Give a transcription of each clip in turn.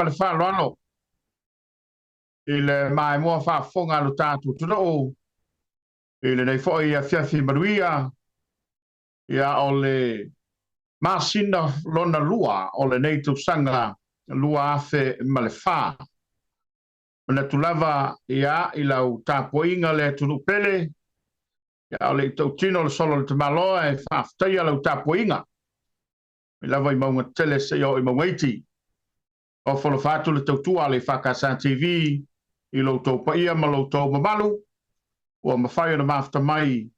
ma le whaaloalo. I le mai mua whaafonga lo tātou tunao. I le nei fwoi a whiawhi maruia. Ia o le masina lona lua o le nei tausanga lua afe ma le wha. Mana tulava ia i lau tāpoinga le tunu pele. Ia o le tautino le solo le tamaloa e whaaftaia lau tāpoinga. I lava I maunga tele se o I maungaiti. O whalawhatu le tautua le whakasa TV. I lo tau paia ma lo tau mamalu. Ua mawhai ona mafta mai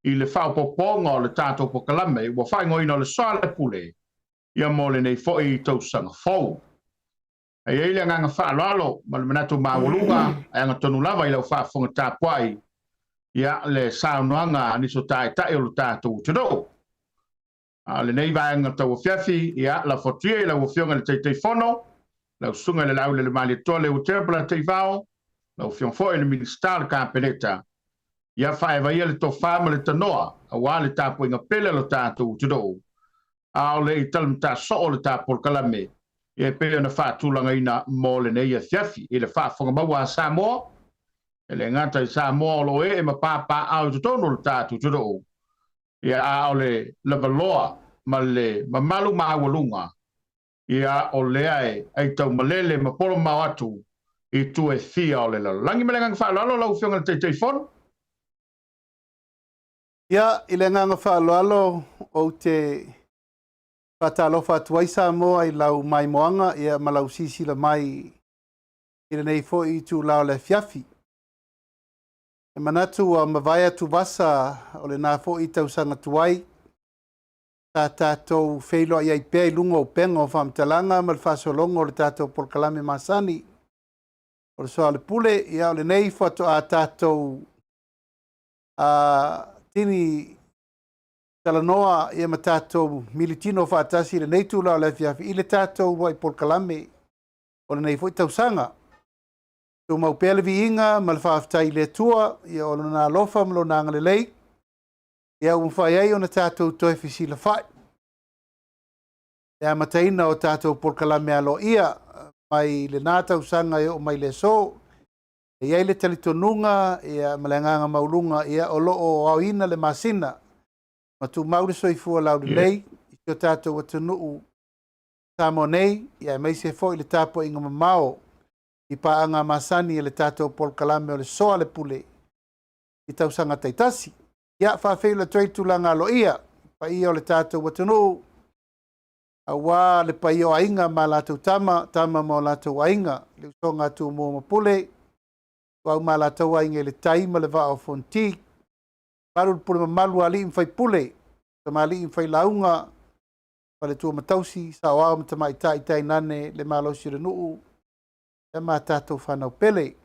I le whaopoponga o le tātou Polokalame. Ua whai ngoina le Soalepule. Ia mo le nei fwoi tausanga fau. Ai eile nganga whaalalo ma le manatu mawalunga. Ai anga tonu lava I lau whaafonga Tapuai. Ia le saunoanga niso tae tae o le tātou tino. Le nei vaenga tau whiawhi. Ia la whatria I lau whionga le teitei whono. Lau sunga le lau le mali tole o te Polataivao. Lau whiong fwoi le minister le kāpeneta. Ia whaewa ia le tō whāma le tanoa. A wā le tāpoi ngā pele lo tātou tino. A o le I talam tā so le tā Polokalame. Ia pele na whātulanga ina mō le nei a whiawhi. I le whaafonga maua a Samoa. E le ngata I Samoa o lo e ma pāpā au tutono le tātou tino. Ia a o le levaloa ma le mamalu maawalunga. Ia o lea e ai tau malele ma polo mau atu I tu e fia o le langi melengang whaalalo lau whionga le teitei whono. Ia I le nganga whaalalo o te whatalofa tuai Samoa I lau mai moanga ia malau sisila mai I le nei fo I tu lau le whiawhi. E manatu a mawai atu wasa o le nā fo I tausanga tuai. Tā tātou wheilo I pēi lunga o penga o whamtalanga ma le whasolonga o le tātou Polokalame masani. O le Soalepule ia o le nei whato a tātou tini talanoa ia ma tātou militino whaatasi le nei tūla o le whiawhi I le tātou wai Polokalame o le nei fwoi tausanga. Tō mau pēlevi inga ma le whaaftai le tua ia o le nā lofa ma lo nanga le lei. Ia umwhai ai o na tātou toi whisi la whai. Ia mataina o tātou Polokalame alo ia mai le nā tausanga o mai le so. Ia le talitonunga, ia malenganga maulunga, ia o loo au ina le masina. Ma tu mauri soifua lau le lei, I o tātou atunuu Samoa nei, ia mai se fo I le tāpo inga mamao. I paanga masani le tātou Polokalame o le Soalepule. I tausanga taitasi. Ia whawhewila tuaitulanga alo ia, pa ia o le tātou watunu. A wā le pa ia o ainga ma lātou tama mo lātou ainga. Le usonga tu mua mapule. Wau ma lātou ainga le taima le vā o fonti. Paru pule mamalu ali imwhai pule. Tamali imwhai launga. Pa le tua matausi, sa wā matamai tai nane le malosi renuu. E ma tātou whanau pele.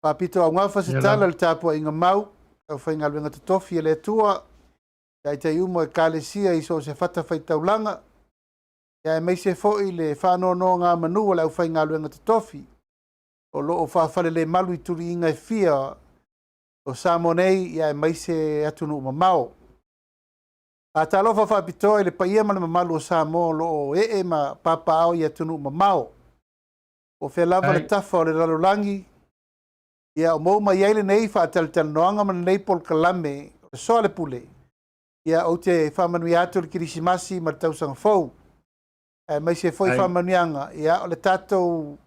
Pāpito au ngawha se tala le tāpua inga mau. Au whai ngā luenga tutofi e le tua. Ia I te umo e kālesia I so se whata whai taulanga. Ia e meise fōi le whāno no ngā manua le au whai ngā luenga tutofi. O loo whawhale le malu I turi inga e fia. O Samoa nei ia e meise atunu mamao. A talofa whapitoa le paia ma le mamalu o Samoa loo e ma papa au I atunu mamao. O whelava le tafa o le ralolangi. Ia o mou mai eile nei whaatalital noanga man nei Polokalame o Soalepule. Ia o te whamanui atu le kirisimasi ma le tausanga fau. E mai se foi whamanianga. Ia o le tātou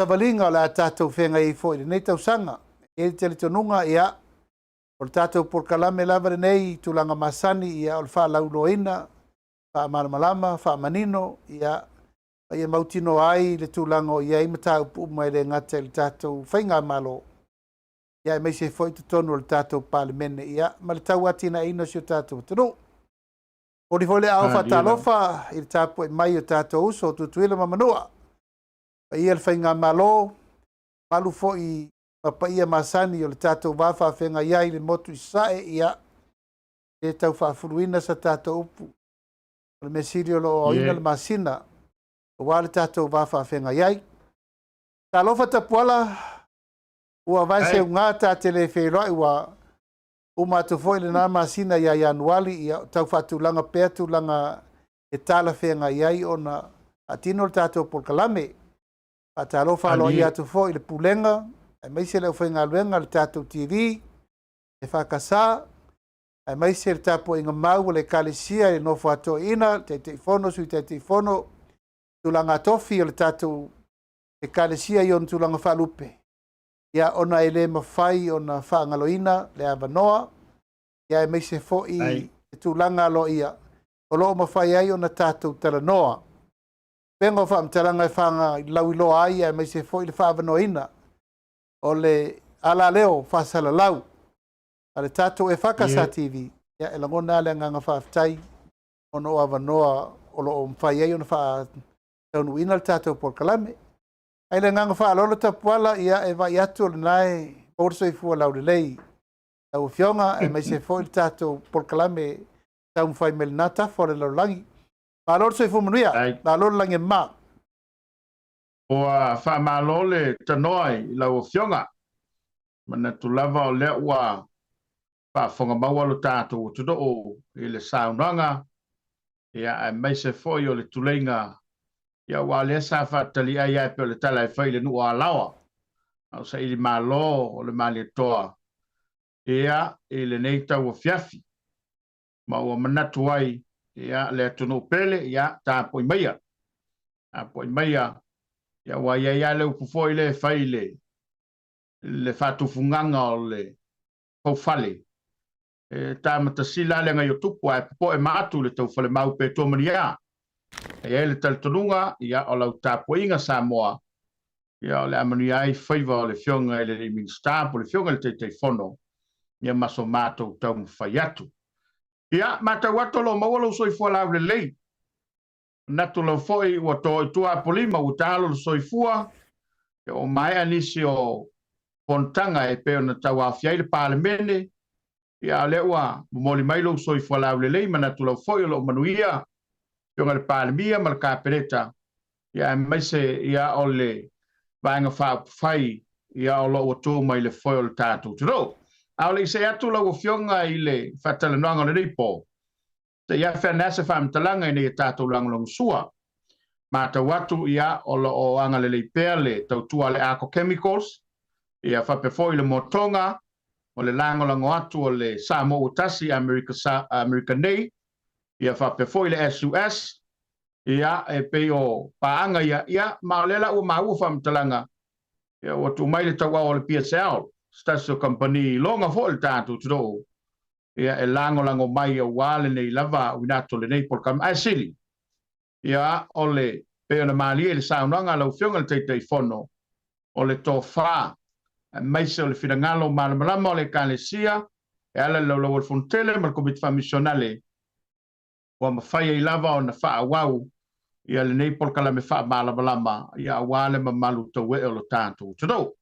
tavalinga o le tātou whenga I foi le nei tausanga. E te le tonunga ia o le tātou Polokalame lava le nei tulanga masani ia o le wha lauloina. Wha malamalama, wha manino ia ia mautino ai le tūlanga o ia imata upu mai le ngata le tātou whainga malo. Ia mai se foi tutonu le tātou palemene ia ma le tau atina ino si o tātou tunu. O li fole au whatalofa I le tāpu e mai o tātou uso tutuila mamanua. Ia le whainga malo, malu fo I mapa ia masani o le tātou wafa whenga iai le motu I sae ia le tau whafuruina sa tātou upu. Le mesirio lo o ina le masina. Wā le tātou wāwha whenga iai. Tā lofa Tapuala, ua vaise ngā tā tele wheroi ua umatu foi le nā masina ia Januari ia tau whatulanga pētulanga e tāla whenga iai o na atino le tātou Polokalame, atalo whalo i atu fo i le pulenga, e maise le uwhainga luenga le tātou TV, e whakasā, e maise le tapo inga mau le kalesia e nofo ato ina, te fono sui te fono, tulanga tofi o le tātou e kalesia i on tulanga whalupe. Ia ona e le mawhai ona whaangaloina le avanoa, ia e meise fo i tulanga lo ia. O loo mawhai ai ona tātou talanoa. Pengo whaamtalanga e whaanga i lau i loa ai e meise fo i le whaavanoina. O le ala leo whasala lau. A le tātou e whakasa TV. Ia e langona le nganga whaaftai. Ono o avanoa o loo mawhai ai ona wha taunuina le tātou Polokalame. Ai le nganga whaalolo Tapuala ia e vai atu o le nae orso i fua lau le lei. Tau fionga e meise fo i le tātou Polokalame tau mwhai melinata fo le laulangi. Ma lor so i fumanuia, ma lor langi ma. O wha malole tanoi lau fionga. Mana tu lava o lea ua wha whonga maua lo tātou tudo o i le saunanga. Ia e meise fo i o le tuleinga. Ia wale sa fatali ai ai pe le tala e whai le nua lawa. Au sa ili malo o le mali toa. Ia i le nei tau o fiafi. Ma ua manatu ai ia le atunu pele ia ta poi maia. A poi maia ia wa ia le upufo i le whai le fatu funganga o le paufale. Ta matasila le ngai o tupu ai po e maatu le tau fale mau pe tomani ia. Ia le taltonunga ia o lau tapuinga Samoa. Ia o le amani ai whaiva o le fionga i le minsta po le fionga le te fono. Ia maso mātou tau mwhai atu. Ia mātou atu lo mawalo soifua lau le lei. Natu lo foi ua to i tua polima u talo lo soifua. Ia o mai anisi o pontanga e peo na tau awhiai le palemene. Ia le ua moli mai lo soifua lau le lei. Manatu lo foi lo manuia. Pionga le palemia ma le kāpereta. Ia maise ia o le vaenga whai. Ia o lo ua tō mai le foi o le tātou tiro. Au le se atu lau fionga i le whatalanoanga le ripo. Te ia whanasa whamtalanga i ne tātou langalong sua. Ma tau atu ia o lo o anga le leipea le tau tua le ako chemicals. Ia whapefo i le motonga o le langalango atu o le Samoa utasi America Nei. Ia whapefo i le SUS. Ia e pe o paanga ia ma lela ua maua whamtalanga. Ia o tu mai le tau o le PSL. Stasio company longa fo il tātou tiro. Ia e lango mai o wale nei lava winato le nei Polokalame ai sili. Ia o le peo na mali e le saunanga lau fionga le teitei fono. O le tō wha. Maise o le whirangalo malamalama o le kalesia. E ala lau al fontele ma le komite whamisionale. Wa mawhai e lava o na wha awau. Ia le nei Polokalame wha malamalama. Ia wale ma malu tau e o le tātou tiro.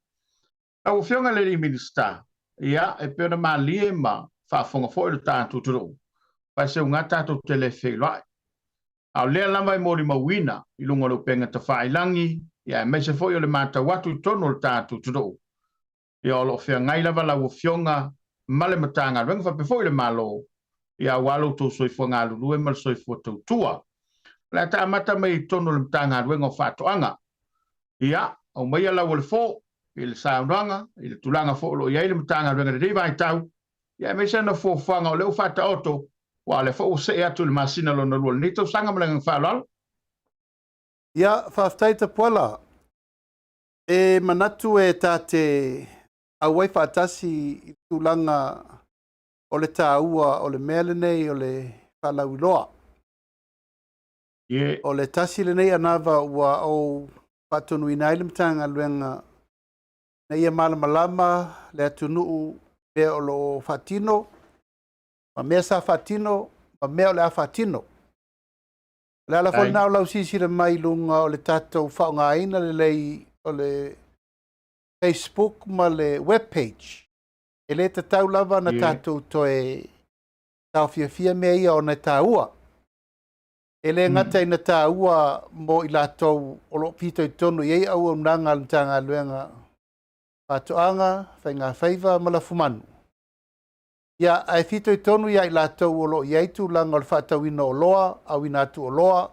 Au fionga le minista, ia e pena malie ma whaafonga fo i le tātou turo. Pai se unga tātou tele whelai. Au lea lama i mori mawina, i lunga lo penga ta whailangi, ia e meise fo i o le mata watu i tono le tātou turo. Ia o lo whia ngai lava lau fionga, male matanga, renga whape fo i le malo, ia walo tō soifua ngā lulu e mal soifua tau tua. Lea ta amata mai tono le matanga, renga o whatoanga. Ia, au mai lau le fo, i le saunanga, i le tulanga fo lo iai le matanga renga de vai tau. Ia me sena fo fanga o le ufata oto, wa le fo se atu le masina lo na lua. Ni tau sanga malenga whalal. Ia, whaftai Tapuala. E manatu e tate awai whaatasi i tulanga o le tāua, o le mele nei, o le whalauiloa. Yeah. O le tasi le nei anawa ua o patonu ina ile matanga luenga na ia malamalama le atunuu le o lo fatino, ma mea sa fatino, ma mea o le a fatino. Le ala fol nao lau sisi le mai lunga o le tatou whaonga ina le lei o le Facebook ma le webpage. E le tatau lava na tatou toe tau fia mea ia o na taua. E le ngata ina taua mo i latou o lo pito i tonu iei au o mnanga lutanga luenga patoanga, whainga whaiva ma la fumanu. Ia ai fito i tonu ia i latou o lo iei tu langa o le whatau ina o loa, au ina atu o loa,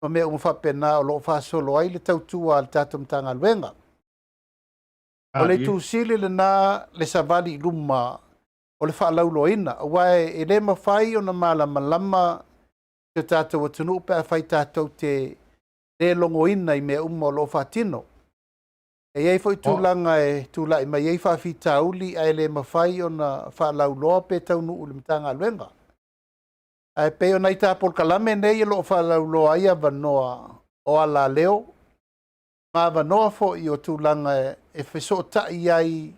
ma mea unga whapena o lo whasolo ai le tautua le tātou mtanga luenga. O le tūsili le nā le savali luma o le whaalaulo ina. Wae e le mawhai o na malama te tātou atunu pe a whai tātou te le longo ina I mea o lo whatino. E iei fwoi tūlanga e tūlai ma iei whawhi tauli ai le mawhai o na whaalauloa pe taunu u le mtanga luenga. Ai pe o nei tā Polokalame nei e lo whaalauloa ia vanoa o ala leo. Ma vanoa fo I o tūlanga e wheso tai ai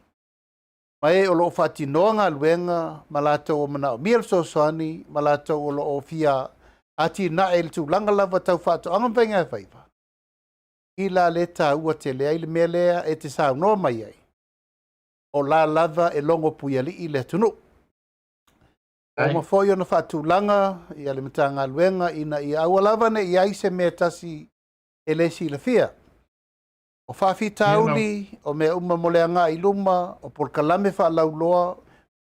ma e o lo whatinoa ngā luenga ma lātou o mana o miel sosoani ma lātou o lo o fia ati na e le tūlanga lava tau whato angam whainga e whaiva. I la le tā ua te lea I le mea lea e te sāu noa mai ai. O la lava e longo Paiali'i le tunu. O mawhoi o na whatūlanga I ale matanga luenga ina I aua lava ne I aise mea tasi e lesi le fia. O whawhi tauli, o mea moleanga I luma, o Polokalame whaalauloa,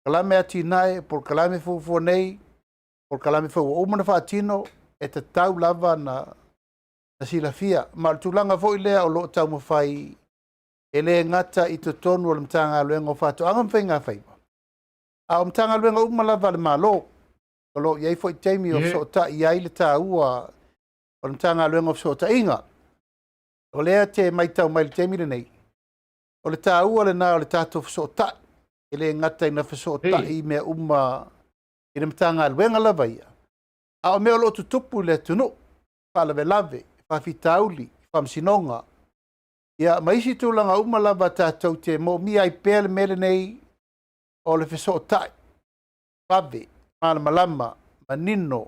Polokalame ati nae, Polokalame fufuanei, Polokalame fau umana whaatino, e te tau lava na sila fia. Ma tulanga fo I lea o lo tau mawhai, e le ngata I te tonu o le mtanga luenga o whātu angam whainga whaiva. A o mtanga luenga lava le malo, o lo iei fo I teimi o so ta iai le tā ua, o le mtanga luenga o so ta inga. O lea te maitau mai le teimi le nei. O le tā ua le nā o le tātou whasota. E le ngata I na whasota I mea I le mtanga luenga lava ia. A o mea lo tutupu le tunu. Whalawe lave, whawhi tauli, whamsinonga. Ia maisi tūlanga lava tātou te mo mi ai pēle mele nei o le whasota. Whawe, malama, manino,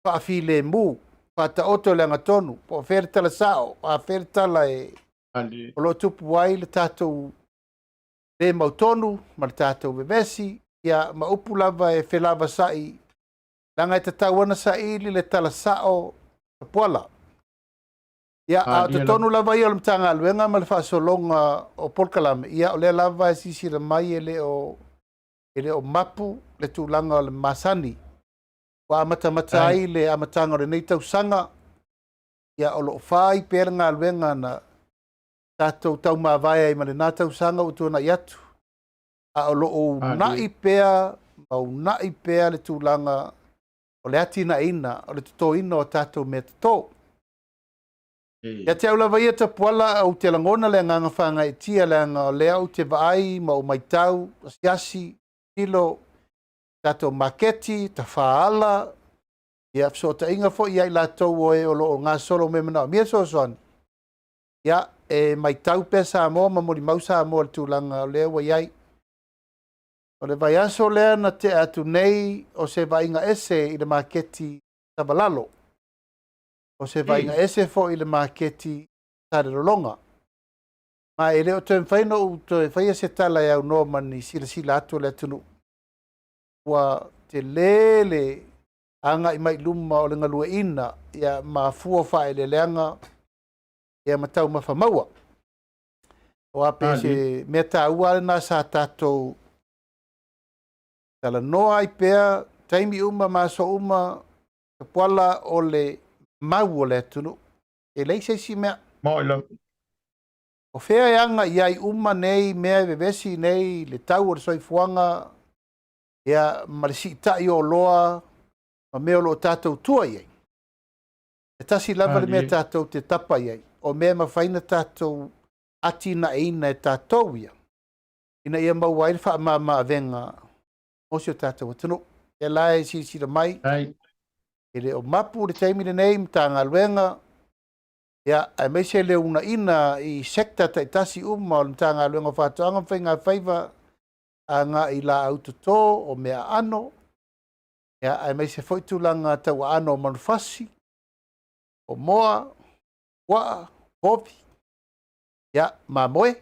whawhi le mū. Pata oto le tonu, po where tala sao, a where tala e o lo tupu ai le tātou le mautonu, ma le tātou bebesi, ia ma upu lava e whelava sai, langa e te tauana sai li le tala sao, Tapuala. Ia a te tonu lava ia o le mtanga aluenga ma le whaasolonga o Polokalame, ia o le lava e sisira mai e le o mapu, le tūlanga o le masani, wa mata ai le amatanga o le nei tausanga ia o lo whai pēra ngā luenga na tātou tau mawai ai ma le nā tausanga o tōna I atu. A o lo o nai pēa, au nai pēa le tūlanga o le ati na ina, o le tuto ina o tātou me tuto. Ia te aula vai e Tapuala au te langona le nganga whanga e tia le ngā lea o te vaai ma o maitau, asiasi, tilo, tātou maketi, ta whaala, ia fsota inga fo ia I lātou o e o lo o ngā solo me mana o mia sosoani. Ia e mai tau pe Samoa, ma mori mau Samoa le tūlanga o lea wa iai. O le vai aso lea na te atu nei o se vai inga ese I le maketi tabalalo. O se vai inga ese fo I le maketi tarelolonga. Ma e leo te mwhaino u te whaia se tala e au no mani sila atu le atunu. Wa te lele anga I mai luma o le ngalua ina ia ma fua whae le leanga ia matau mawhamaua. O ape se mea tā ua na sa tātou tala noa I pēa taimi ma so Tapuala o le mau o le tunu. E leise si mea. O whea e anga iai nei mea vevesi nei le tau o le soifuanga ia marisi tai o loa ma mea lo tātou tua iei. E tasi lava le mea tātou te tapa iei. O mea mawhaina tātou ati na eina e tātou ia. Ina ia mau waile wha ma venga osi o tātou atunu. E lae sira mai. E le o mapu le taimi le nei mta ngā luenga. Ia ai meise le una ina I sekta ta tasi o le mta ngā luenga whātoanga whainga whaiva a ngā I la autotō o mea ano. Ia ai mai se whaitulanga tau ano manufasi. O moa, waa, hopi. Ia ma moe.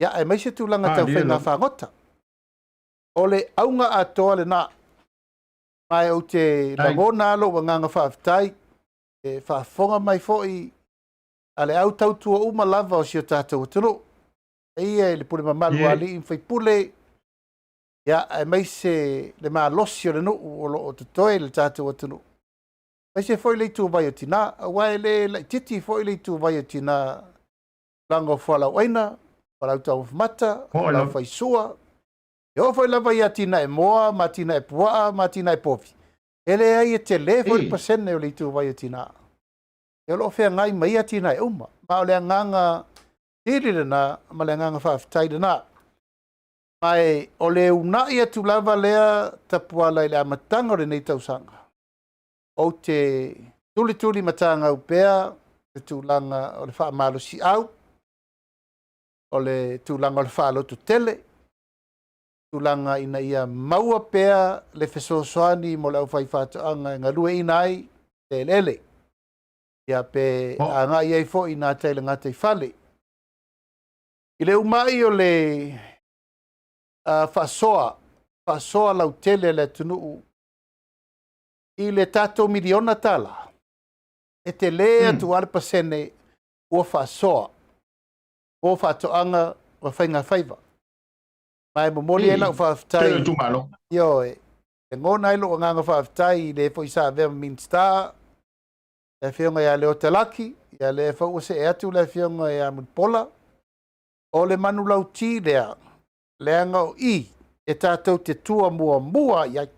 Ia ai mai se tūlanga tau whainga whangota. O le aunga atoa le nā. Mai au te langona alo wa nganga whaafitai. E whaafonga mai foi. A le au tautua lava o si o tātou atunu. Ia e le pule mamalu ali in Fepuari. Ia ai mai se le mā losi o le nuu o lo o te toe le tātou atunu. Ai se foi le tu vai tina, wa le titi foi le tu vai tina lango fala waina, fala tau mata, fala fai sua. Yo foi lava ia tina e moa, ma tina e pua, ma tina e pofi. Ele ai e te le foi pasene o le tu vai tina. Yo lo fe ngai mai tina e uma, ma o le nganga tiri na, ma le nganga fa tai na. Mai o le una ia tu lava lea tapuala ile amatanga le nei tausanga. O te tuli matanga upea, te tūlanga o le wha malo si au, o le tūlanga o le wha lotu tele, tūlanga ina ia maua pea le fesosoani mo le au whai whātuanga ngā rue ina ai te lele. Ia pe a ngā iei fo i nā teile ngā te whale. I le umai o le whasoa lau tele le tunuu i le tatou miliona tala. E te lea tu ale pasene ua whasoa. O whatoanga wa whainga whaiva. Mai mo moli e lau whaftai. Yo e. E ngōna ilo o nganga whaftai i le fo isa vea minsta. E whionga ia leo te laki. Ia le whau se e atu le whionga ia Pola. O le manu lau ti lea. Leanga o i. E tātou te tua mua iai.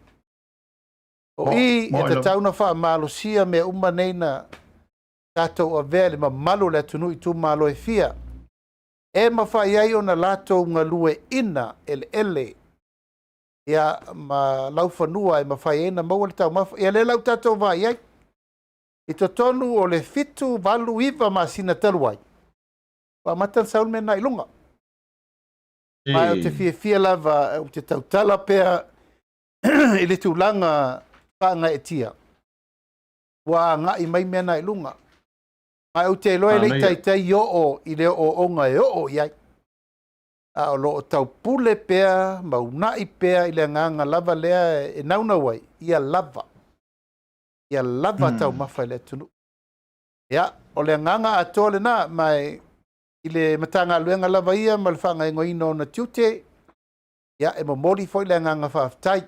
O i e te tauna wha malosia me umaneina tātou a vea le mamalu le tunu i tu malo e fia. E mawha iai o na lato ngā lue ina ele. Ia ma lau whanua e mawha iai na maua le tau mawha. Ia le lau tātou wā iai. I to tonu o le fitu walu iwa ma sina taluai. Wa matan saun me na ilunga. Mai o te fia lava o te tautala pea i le tūlanga nga e tia. Wa nga i mai mena i lunga. Mai o te loe le tai o i le o onga e o iai. A o lo o Taupule pea, maunai pea i le nganga lava lea e nauna wai. Ia lava. Ia lava tau mawhai le tunu. Ia, o le nganga ato le na, mai i le matanga luenga lava ia, ma le whanga ingoino na tiute. Ia, e mo mori foi le nganga whaftai.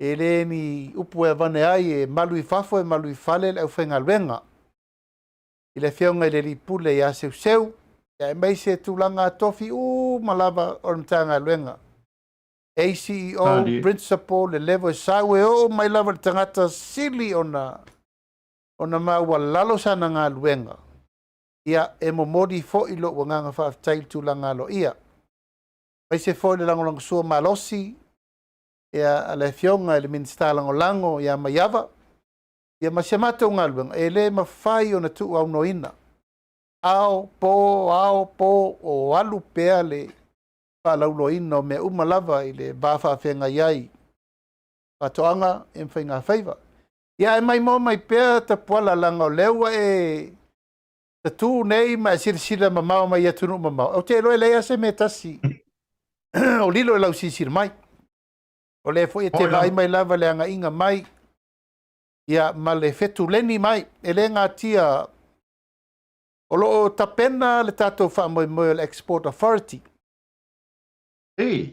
E le ni upu e vane ai e malu i fafo e malu i fale le au whenga luenga. I le whionga i le ripule i a seu. Ia e mai se tūlanga tofi malava o mtanga luenga. ACO, principal, le levo e sawe o mai lava le tangata sili ona maua lalo sana ngā luenga. Ia e mo modi fo i lo wanganga whaftail tūlanga lo ia. Mai se fo i le langolango sua malosi. Ia ale fionga ele minsta lango lango ia maiava ia masemata o ngalwang ele mafai ona tu au noina ao po o alu pea le palauloina me umalava i le bafa fenga iai patoanga e whainga whaiva ia e mai mo mai pea Tapuala langa o leua e tatu nei ma sirsira mamao mai atunu mamao o te loe lea se me tasi o lilo e lau sisir mai. O le foi te vai mai lava le anga inga mai. Ia ma le fetu leni mai. E le ngā tia. O lo tapena le tatou wha moe le Export Authority.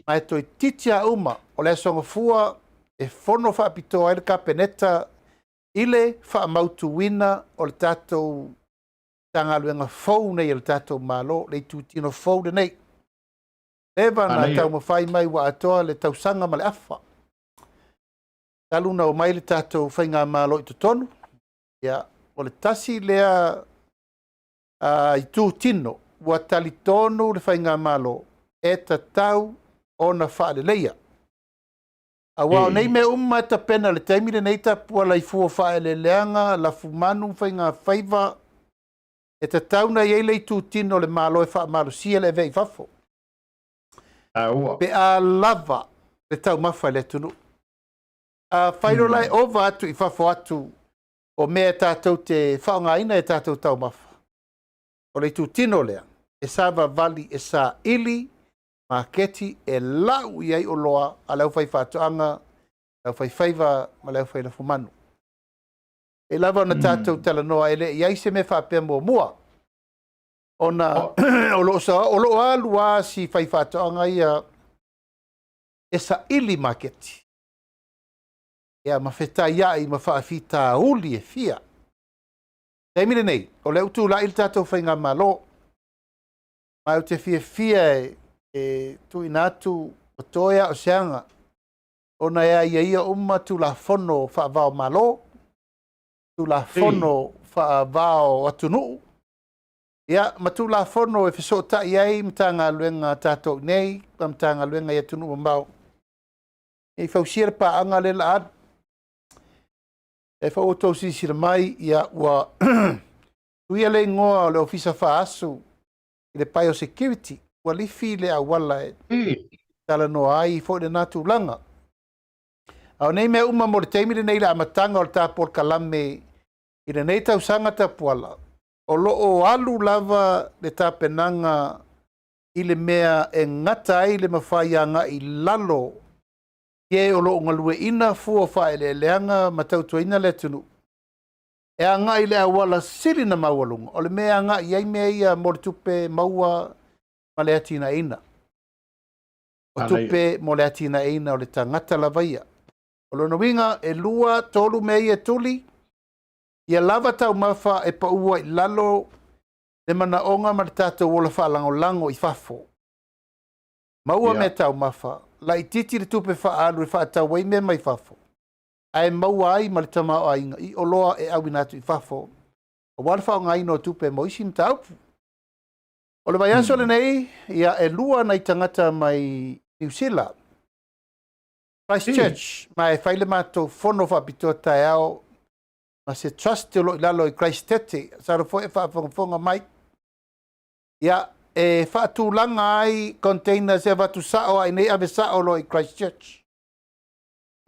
Mai toi titia uma. O le songa fua e fono wha apito ai le kapeneta. Ile wha mautu wina o le tatou tangaluenga fau nei le tatou malo. Le tutino fau de nei. Eva na tau mawhai mai wa atoa le tausanga ma le afa. Taluna o mai le tātou whainga malo i tonu. Ia, o le tasi lea i tū tino. Wa tali tonu le whainga malo e tatau o na whaale leia. A wao nei me ta pena le taimire nei Tapuala i fua whaele leanga la fumanu whainga whaiva e tatau na iei le i tū tino le malo e wha malo sia le vei fafo. Pe a lava le tau mawhai le tunu. Whairo lai ova atu i whafo atu o mea tātou te whaonga ina e tātou tau mawha. O le tu tino lea, e sāwa vali e sā ili, maketi e lau i ai o loa a lau whai whātoanga, lau whai whaiva, ma lau whai na fumanu. E lava na tātou tala noa ele, i ai se me whapea mua. Ona o lo alua si whai whātoanga ia e sa ili maketi. ia mawhetai ai ma whaafita uli e fia. Te mire nei, o leu tu la il tatou whainga malo, mai o te fia e tu inatu o toia o seanga, o na ia uma tu la fono whaavao malo, tu la fono whaavao atunu, ia ma tu la fono e whisota iai mtanga luenga tatou nei, mtanga luenga ia tunu mbao. E whausiera pa anga le la ad, e whauotou sisira mai ia ua tuia le ngoa o le ofisa whaasu i le paio security, ua lifi le awala e tala no ai fo le natu langa. Au nei mea uma mo le teimire nei la amatanga o le tā Polokalame i le nei tau sanga Tapuala. O loo alu lava le tā penanga i le mea e ngata ai le mawhaianga i lalo ie o loo ngalue ina fua whae le leanga matautuaina le tunu. E anga i le awala sili na mawalunga. O le mea anga iai mea ia mo le tupe maua ma le atina ina. O tupe mo le atina ina o le tangata lavaia. O lono winga e lua tolu mea ia tuli. Ia lava tau mawha e paua i lalo le mana onga ma le tātou wola whaalango lango i fafo. Maua mea tau mawha. La i titi le tupe whaalu e whaatau wei mea mai fafo. Ai maua ai ma le tamao ainga i oloa e au inatu i fafo. O wala whao ngai no tupe mo isi mta aupu. O le vai aso le nei, ia e lua na i tangata mai New Zealand. Christchurch, mai whaile mātou whono whapitoa tai ao, ma se trust te lo i lalo i Christchurch, saro fo e whaafonga mai. Ia e whaatūlanga ai containers e watu sao ai nei ave sao lo i Christchurch.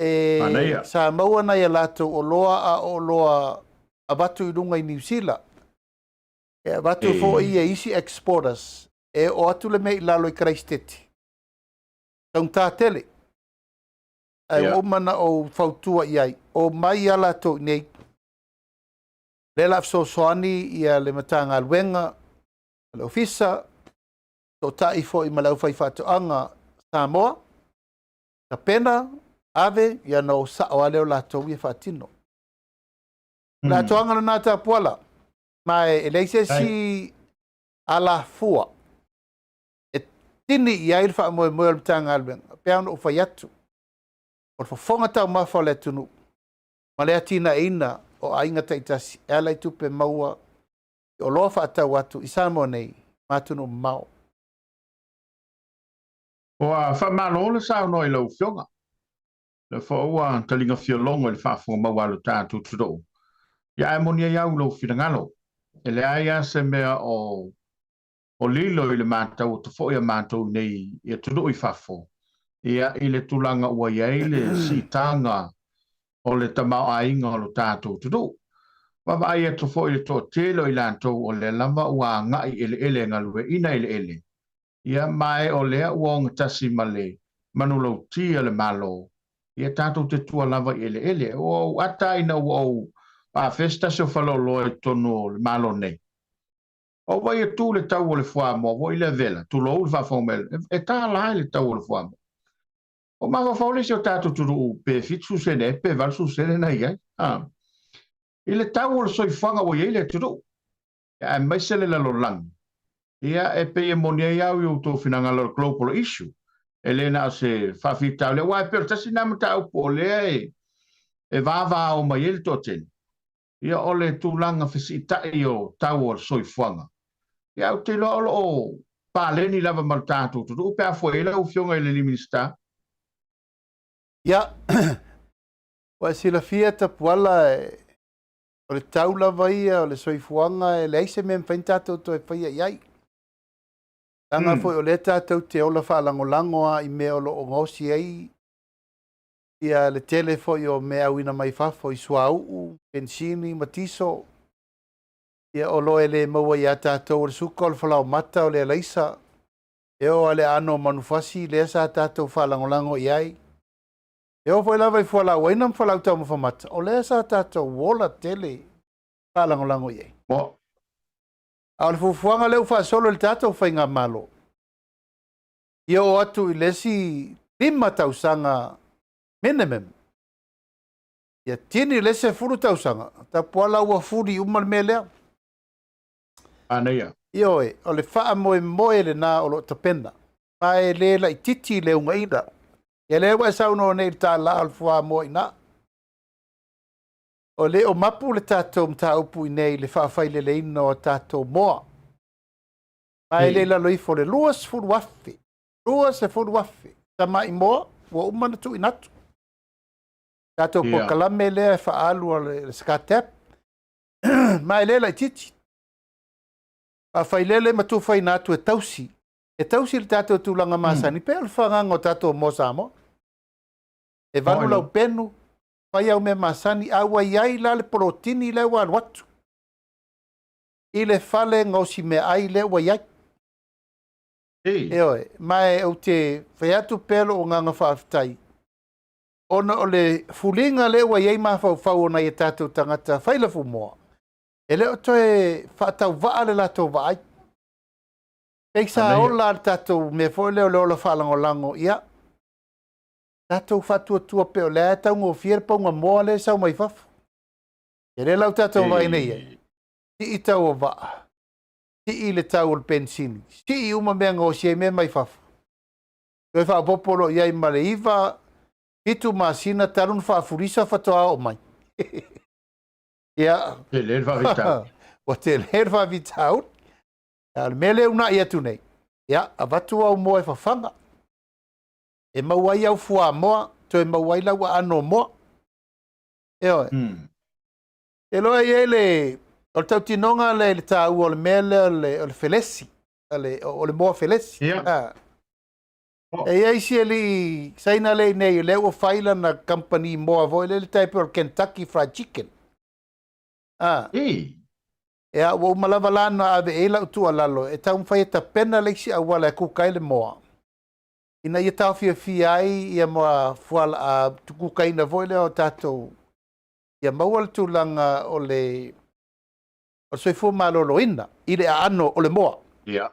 E sa maua na ia lato o loa a watu i runga i New Zealand. E a watu fo i e isi exporters. E o atu le mei lalo i Christchurch. Taung tā tele. Ai o mana o fautua i ai. O mai a lato nei. Le laf so soani i a le matanga alwenga. Le ofisa. To tai fo i malau fai whatoanga Samoa. Ta pena. Ave ia no sa o aleo latou ia whaatino. Latou anga na Tapuala. Mai eleise si ala fua. E tini ia il wha moe moe mtanga alwenga. Peano o whai atu. O Fofoga tau mawha le tunu. Ma lea tina ina o ainga taitasi. E alai tupe maua. O loa whaatau atu i Samoa nei. Matunu mau. O a whamalo le sao no i lau fionga. Le whaua talinga whiolongo i le whaafonga mawalu tātu tudo. Ia e monia iau lau whirangalo. E le aia se mea o lilo i le mātau o te whoia mātau nei i a tudo i whafo. Ia i le tulanga ua iei le sitanga o le tamau ainga o le tātu tudo. Wawa ai e to whoi le tō telo i lātou o le lama ua ngai ele ngalue ina ele. Ia mai o lea ua ngatasi male manulau tia le malo. Ia tātou te tua lava ele. O ata ina o a festa se whalolo e tono le malo nei. O wai e tū le tau o le wha mo, o i le vela, tu lo ulfa whaumel, e tā lai le tau o le wha mo. O mawa whaule se o tātou turu u pe fitsu sene, pe valsu sene na ia. I le tau o le soifanga o iei le turu. Ia e maisele la lo lang. Ia e pe e monia iau i o tō finanga lo global issue. Elena se whawhitau le wai pero tasi nama tau po lea e vava o mai ele toten. Ia ole tūlanga whesitai o tau o soifuanga. Ia au te loa o pāleni lava mal tātou tutu. Upe a fuela u fionga ele ni minista. Ia, wai sila fia Tapuala o le tau lava ia o le soifuanga e le eise mea mwhaintatou to e whaia iai. Tanga foi o le tātou te ola whaalangolangoa i mea o lo o ngosi ei. Ia le tele foi o mea wina mai whafo i suau, pensini, matiso. Ia o lo ele maua i a tātou o le suka o le whalau mata o le alaisa. E o ale ano manufasi le sa tātou whaalangolango i ai. E o foi lava i whalau wainam whalau tau mawhamata. O le sa tātou wola tele whaalangolango i ai. Au le fufuanga leu wha solo le tātou whainga malo. Ia o atu i lesi 5 tausanga minimum. Ia tini le se furu tausanga. Tapuala ua furi umal melea. Aneia. Ioe, o le faa moe le na o lo tapena. Mae le la i titi le unga ina. Ia le wa sauno nei ta la alfua moe na. O le o mapu le tatou mta upu i nei le faa faile le ino o tatou moa. Mae le la loifo le luas furu wafi. Luas e furu wafi. Tama i moa, ua umana tu inatu. Tatou Polokalame lea e faa alu le skatep. Mae le la i titi. A failele matu fai natu e tausi. E tausi le tatou tūlanga masani. Pe alwhanganga o tatou mo Samoa. E vanu lau penu. Fai au me masani. Awa iai la le porotini le wa watu. I le fale ngausi me ai le wa iai. Eoe. Mae au te fai atu pelo o nganga whaafitai. Ona o le fulinga le wa iai mawhau fau ona i tatou tangata. Fai la fu moa. Ele o toe whaatau waa le lato waai. Kei sa ola le tatou me foi leo leo la whaalango lango ia. Tatou whatua tua peo lea tau ngō fier pau ngā moa le sau mai fafu. Ele lau tatou vai nei e. Ti i tau o waa. Ti i le tau o le pensini. Ti i uma mea ngō sie me mai fafu. Koe wha popolo iai ma le iwa. Hitu masina tarun whaafurisa whatoa o mai. Ia. Te le whawitau. O te le whawitau. Ia mele una ia tu nei. Ia, a watu au moa e whawhanga. E mauai au fua moa, to e mauai lau ano moa. Eo e. E loa i ele, o tau tinonga le tau o le mele o le felesi. O le moa felesi. Ia. E eisi e li, saina le nei, le ua whaila na company moa voi, le type o Kentucky Fried Chicken. Ea, ua umalawa lana ave e lau tua lalo, e tau mwhai e ta pena leiksi a wala e kukai le moa. Ina ia tau fia ai, ia moa fuala a kukai na voi leo tatou. Ia maua le tūlanga o le, o soifua malolo ina, i le a ano o le moa. Ia.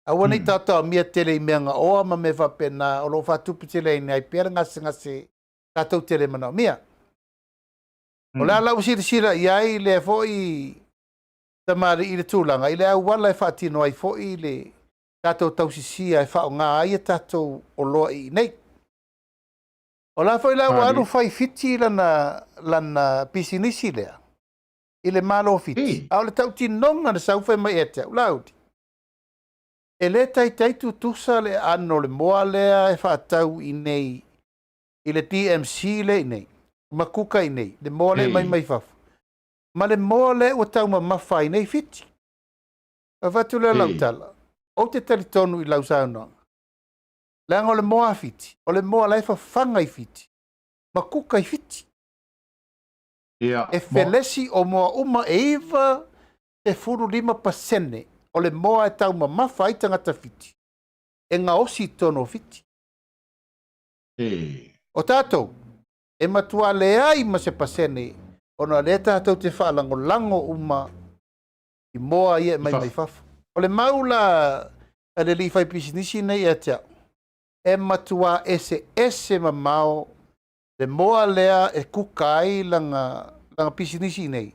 A wana i tatou mia tele i mea nga oa ma me whapena, o lo whatupu tele i nei, pera ngase tatou tele mana o mia. O le alau sira iai le foi tamari i le tūlanga, i le au wala e whaatino ai foi le tatou tausisia e whao ngā ai e tatou o loa i nei. O la foi lau anu whai fiti lana pisinisi lea, i le malo fiti. A o le tau tinonga na sauwhai mai e te au laudi. E le tai tusa le ano le moa lea e whaatau i nei, i le DMC le i nei. Makuka i nei, le moa le mai fafu. Ma le moa le ua tau ma mawhai nei fiti. A watu le lau tala. O te taritonu i lau saunanga. Leanga o le moa fiti. O le moa le whawhanga i fiti. Makuka i fiti. E felesi o moa uma e iwa e furu 5%. O le moa e tau ma mawhai tangata fiti. E ngā osi tono fiti. O tātou. E matua le ai ma se pasene ona le tātou te whaalango lango uma i moa ia mai fafu. O le maula a le li whai pisinisi nei e tea. E matua ese ma mao le moa lea e kuka ai langa pisinisi nei.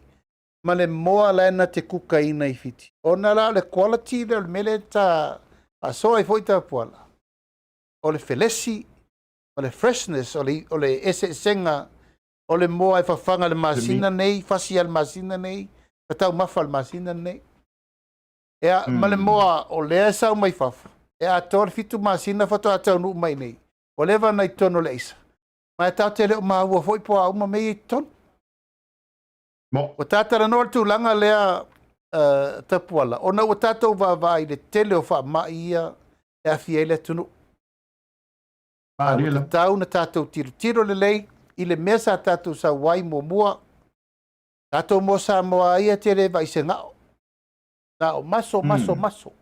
Ma le moa lena te kuka ina i fiti. Ona la le quality le mele ta a soa i foi Tapuala. O le felesi, o le freshness, o le ese senga, o le moa e whawhanga le masina nei, fasi al masina nei, patau mafa al masina nei. Ea, ma le moa o lea sau mai fafu. Ea, tōre fitu masina whatu atau nu mai nei. O lewa nei tono le isa. Ma e tau te leo maua foi po a uma mei i tono. O tātara noa tu langa lea Tapuala. O na o tātou wā i le tele o wha mai ia e a fia le tunu. O tau na tātou tiro le lei, i le mesa tātou sa wai mua. Tātou mo sa moa ia te rewa i se ngao. Ngao maso.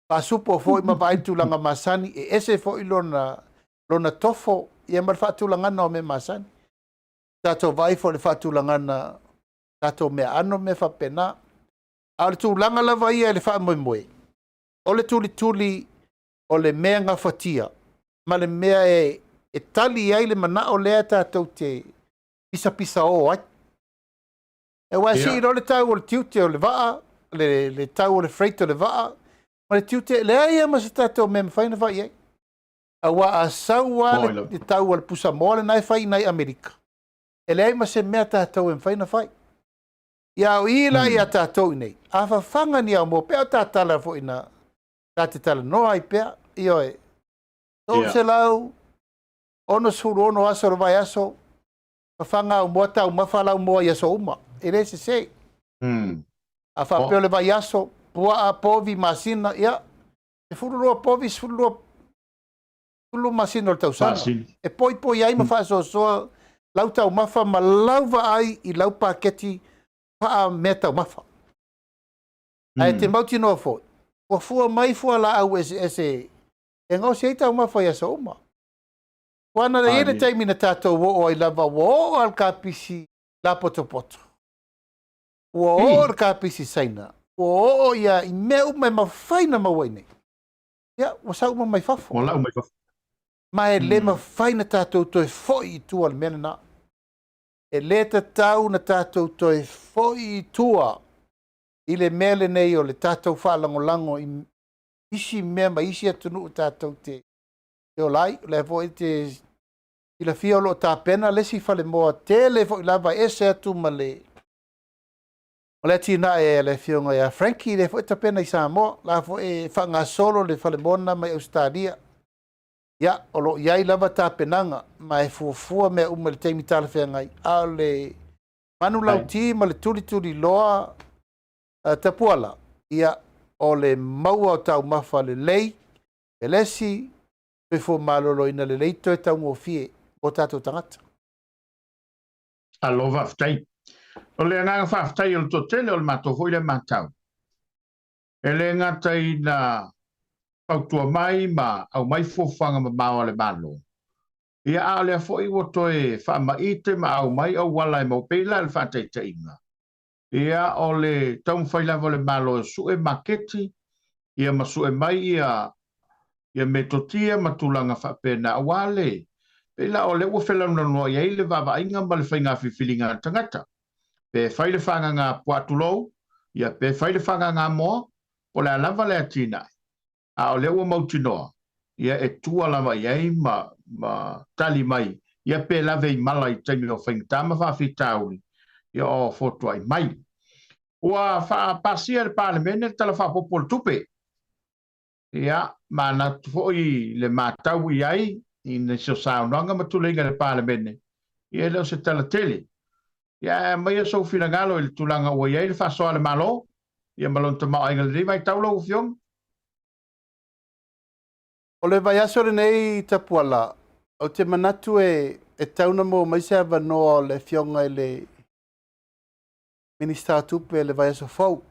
Pasupo fo i mawai tūlanga masani, e ese fo i lona tofo, i emar whaatūlangana o me masani. Tātou vai fo le whaatūlangana, tātou mea ano me whapena. A le tūlanga lava ia le wha moe. O le tuli, o le mea ngā whatia. Ma le mea e tali ai le mana o lea tātou te pisa o ai. E wa si ro le tau o le tiute o le vaa, le tau o le freight o le vaa, ma le tiute le aia ma se tatou mem whaina whai ai. A wa a sau wa le tau o le pusa moa le nai whai nai Amerika. E le ai ma se mea tatou em whaina whai. Ia o ila ia tatou nei. A whawhanga ni au mo pea tatala fo ina tatala noa ai pea. Io e. Tō se lau, ono suru ono aso ro vai aso, whawhanga au moa tau mawhalau moa i aso uma. E le se se. A whapeo le vai aso, pua a povi masina, ia, e furulua povi, furulua masina o le tausanga. E poi ai ma wha soa, lau tau mafa, ma lau va ai i lau paketi, paa mea tau mafa. Ai te mauti noa fo. Wa fua mai fua la au ese, e ngau se tau mafa i aso uma. Wana le ere taimi na tātou wo ai lava wo al kapisi la poto. Wo al kapisi saina. Wo ia i mea umai mawhaina mawaine. Ia, wasa umai mai fafo. Wala umai fafo. Ma e le mawhaina tātou toi foi tua le mena na. E le tatau na tātou toi foi tua. I le mele nei o le tātou whaalangolango i isi mea ma isi atunu tātou te o lai, le foi te i la fia lo ta pena le si fale moa tele fo i lava ese atu ma le tina e le fionga ya Frankie le fo ta pena i Samoa la fo e whanga solo le fale mona mai Australia ya o lo iai lava ta penanga ma e fuafua mea uma le teimi tala fea ngai a le manu lau ti ma le tuli loa Tapuala ia o le maua o tau mafa le lei e lesi pe fo malolo ina le leito e tau ngofie o tātou tangata. Alo whaftai. O le ngā whaftai o le totele o le mato hoi le matau. E le ngata i na pautua mai ma au mai fofanga ma maua le malo. Ia a le fo i woto e whaamaite ma au mai au wala e maupela le whatai te inga. Ia o le taum whailawa le malo e su e maketi. Ia ma su e mai ia metotia ma tulanga whapena awale. Pela o le ua whela noa iai le wawa inga ma le whainga whiwhilinga tangata. Pe whaile whanga ngā puatulou, ia pe whaile whanga ngā moa, o le alawa le atina. A o le ua mautinoa, ia e tua lama iai ma tali mai, ia pe lave i mala i taimi o whaingtama whawhi tauri, ia o fotua i mai. Ua wha pasia le palemene tala wha popol tupe. Ia, ma na foi le matau iai, i ne se saunanga matulenga le palemene. Ia leo se tala tele. Ia mai so fina ngalo il tulanga o ia le faso ale malo. Ia malon te mau inga le vai taulo o fiong. O le vai aso nei Tapuala. O te manatu e tauna mo mai se ava noa le fionga le Minister Tupe le vai aso fau.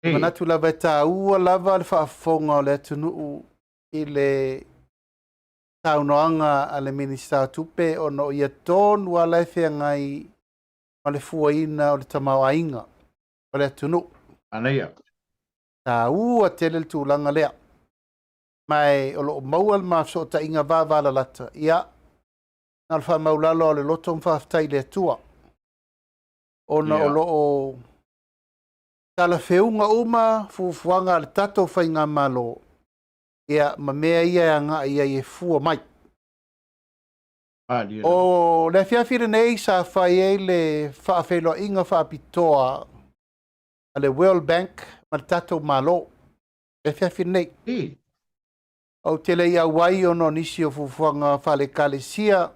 Manatu lava ta ua lava le whaafonga o le atunu i le taunoanga a le Minister Tupe o no ia tonu a laifea ngai o le fuaina o le tamauainga o le atunu. Aneia. Ta ua tele le tūlanga lea. Mai o lo maua le mafso ta inga vāvala lata. Ia, nal wha maulalo o le loto mwhaftai le atua. O na o lo o tala feunga uma fufuanga le tato whainga malo. Ia ma mea ia nga ia e fua mai. O le fiafire nei sa whai e le whaafelo inga whaapitoa a le World Bank ma le tato malo. Le fiafire nei. O te lei a wai o no nisi o fufuanga whale kalesia.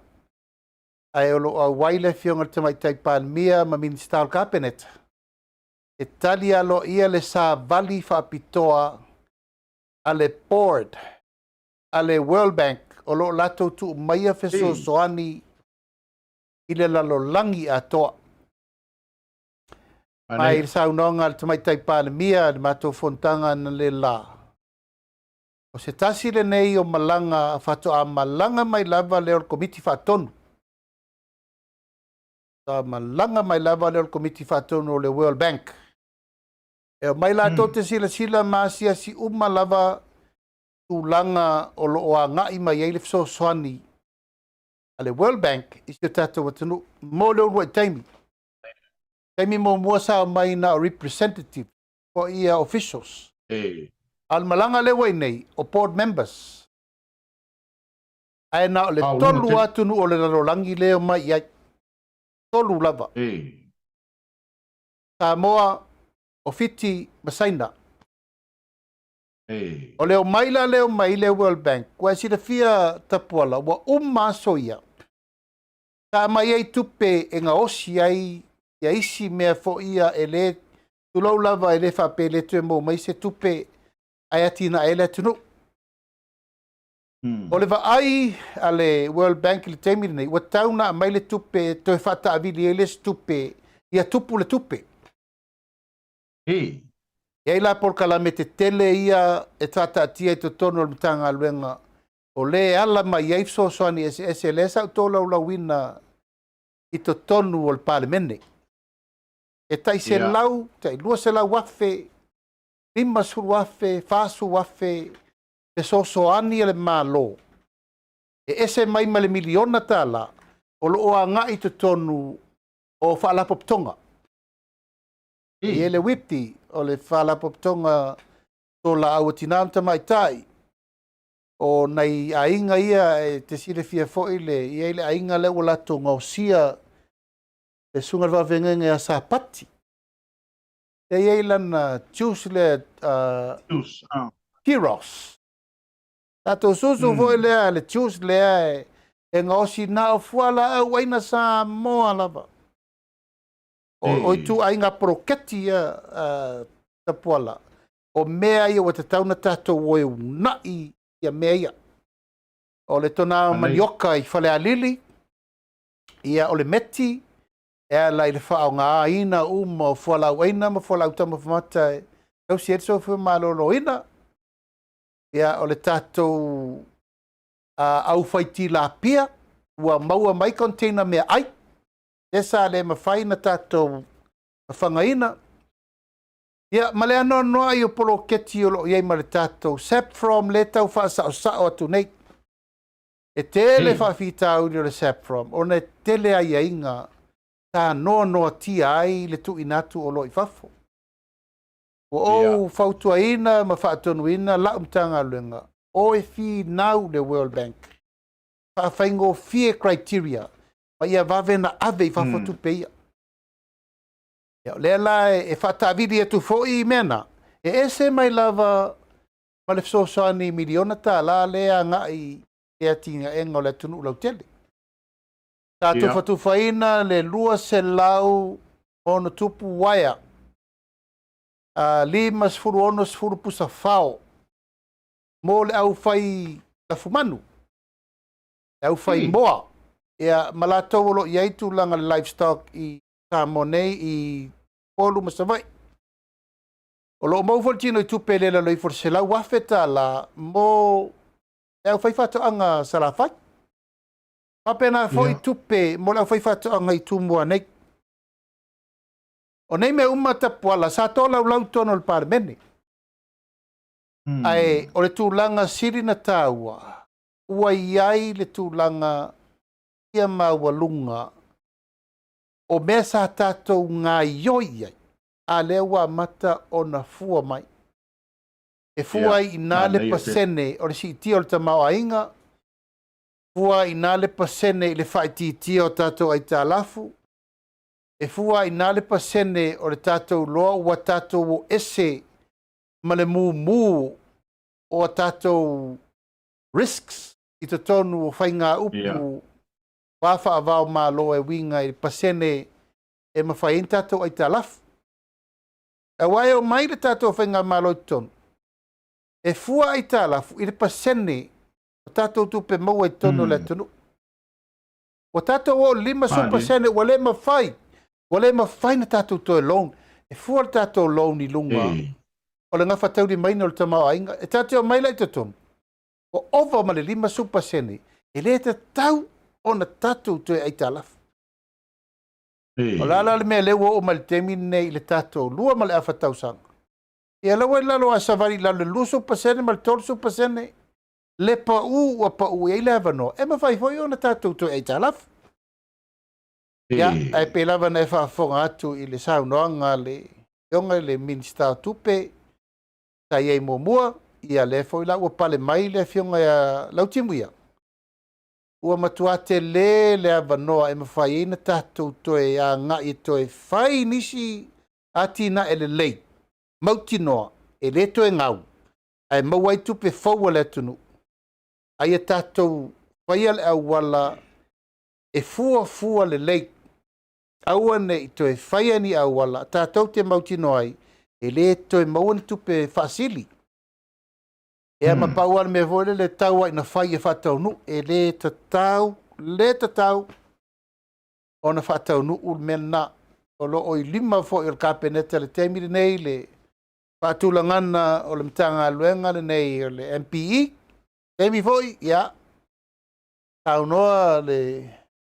Ai o lo a wai le fionga te mai tai palmia ma Minister Cabinet. E tali alo ia le sa vali whaapitoa a le board, a le World Bank, o lo lato tu maia feso soani i le lalo langi a toa. Mai il saunonga al tamai tai palemia, le mato fontanga na le la. O se tasi le nei o malanga, fato a malanga mai lava le ol komiti fatonu. Ta malanga mai lava le ol komiti fatonu o le World Bank. E mai la tote sila masia si uma lava tulanga o lo a ngai mai ele so soani Ale World Bank is the tato watanu mo leo wa taimi. Taimi mo mua sa mai na representative for ia officials. Al malanga le wa nei o board members. Ai na le tolu atu nu o le rolangi leo mai ia tolu lava. Samoa o fiti masaina. O leo maila leo mai le World Bank. Kua si le fia Tapuala wa soia. Ta mai ai tupe e nga osi ai ia isi mea fo ia e le tulau lava e le whape le tue mo mai se tupe ai atina e le tunu. O le ai a le World Bank le teimiri nei, wa tauna mai le tupe toi whata avili e le tupe ia tupu le tupe. Ia la Polokalame te tele ia e tata atia i to tono le mtanga aluenga o le ala mai ai so soani ese le sa to la wina i to tonu o le palemene. E tai se lau, tai lua se lau wafe, lima su wafe, fasu wafe, e so soani le malo. E ese mai ma le miliona tala o lo o anga i to tonu o whaalapoptonga. E le wipti o le whalapoptonga to la awatinanta mai tai. O nei ainga ia e te sire fia foile, ia ile ainga leo lato ngausia e sunga wa vengenge a sa pati. E ia ilana choose le Kiros. Tato susu foile le choose le e ngausi na o fuala au aina sa moa lava. O tu ainga proketi Tapuala. O mea ia wata tauna tato woe unai ia mea ia. O le tona manioka i Paiali'i. Ia o le meti. Ea la i le whao ngā ina uma o fualau eina ma fualau tama whamata. Kau si etso whi malolo ina. Ia o le tato au whaiti la pia. Ua maua mai container mea ai. Esa le mawhaina tato whangaina. Ia, male ano noa i o polo keti o lo iei ma le tato. Sap from le tau whaasa o sao atu nei. E tele whawhita au le sap from. O ne tele ai inga. Ta noa tia ai le tu inatu o lo i whafo. O whautua ina ma whaatonu ina la umtanga luenga. O e fi nau le World Bank. Whawhaingo fie criteria. Ma ia vavena ave i whafo Tupea. Lea la e whataviri e tu fo'i mena. E ese mai lava ma le fsosani miliona ta la lea ngai e atinga enga o le tunu lau tele. Tātou whatuwhaina le lua se lau ono tupu waia. Lima sfuru ono sfuru pusa whao. Mō le au whai la fumanu. Le au whai moa. Ia malatou olo i aitu langa le livestock i Samonei i polu masawai. O lo mau foltino i tupe lela loi for se lau wafeta la mo le au whai whatoanga salafai. Papena fo i tupe mo le au whai whatoanga i tumua nei. O nei me uma Tapuala sa tola lau tono le paramene. Ai o le tūlanga sirina tāua. Ua iai le tūlanga ia mawalunga. O mea sa tātou ngā ioi ai. A lewa mata o na fua mai. E fua i nā le pasene o le si tia o le tamau ainga. Fua i nā le pasene i le whaiti tia o tātou ai tā lafu. E fua i nā le pasene o le tātou loa ua tātou o ese ma le mū o tātou risks i te tonu o whainga upu wafa avao mā loa e winga i pasene e mawhain tātou ai tā lafu. E wai o mai le tātou whainga mā loa i tonu. E fua ai tā lafu i le pasene o tātou tupe maua i tonu le tonu. O tātou o 5% wa le mawhai. Wa le mawhai na tātou toi loan. E fua le tātou loan i lunga. O le ngawha tauri maina o le tamau ainga. E tātou mai lai te tonu. O ova ma le 5%. E le te tau o na tātou toi ai tā lafu. O lala le mea lewa o ma le temi nei le tātou lua ma le awha tau sanga. E alawa i lalo a savari lalo le 2% ma le 3%. le pa u e lava no e ma fai foi ona tatu to e talaf ya e pe lava na fa fonga atu i le sau noanga le yonga le minsta tupe ta ye mo ia le foi la ua pale mai le fionga ya lautimuia ua matuate le avanoa e mawhai ina tātou toe a ngā i toe whai nisi atina e le lei mauti noa e le toe ngau ai mawai tupe whaua le tunu ai e tātou whai ale au wala e fua le lei aua ne i toe whai ani au wala tātou te mauti noa ai e le toe maua ni tupe whaasili e ma pauan me vole le tau ai na fai e whatau nu e le tatau o na whatau nu ul mena o lo o i lima fo i o kapeneta le teimiri nei le whatulangana o le mtanga luenga le nei o le MPE teimi foi ia tau noa le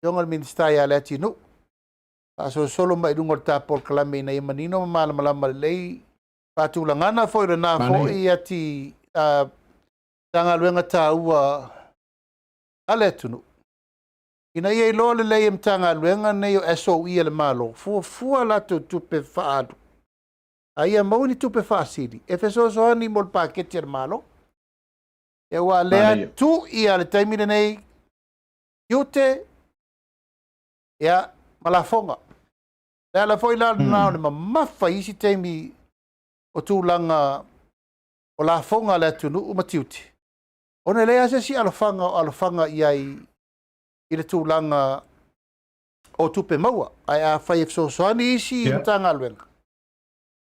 yonga le ministai a le ati nu aso solo mai dungo le Polokalame na i manino ma malama le lei whatulangana fo i le na fo i ati tanga luenga ta ua ale tunu. Ina ia ilo le lei tanga luenga nei o eso ia le malo. Fua la tupe faadu. Aia mauni tupe faasili. E feso soani mo le paketi le malo. E wa lea tu ia le taimine nei yute ia malafonga. Lea la foi la nao le mamafa isi taimi o tūlanga o la fonga le tunu umatiuti. Ona lea se si alofanga iai i le tūlanga o tupe maua. Ai a whai efso soani isi i mtanga luenga.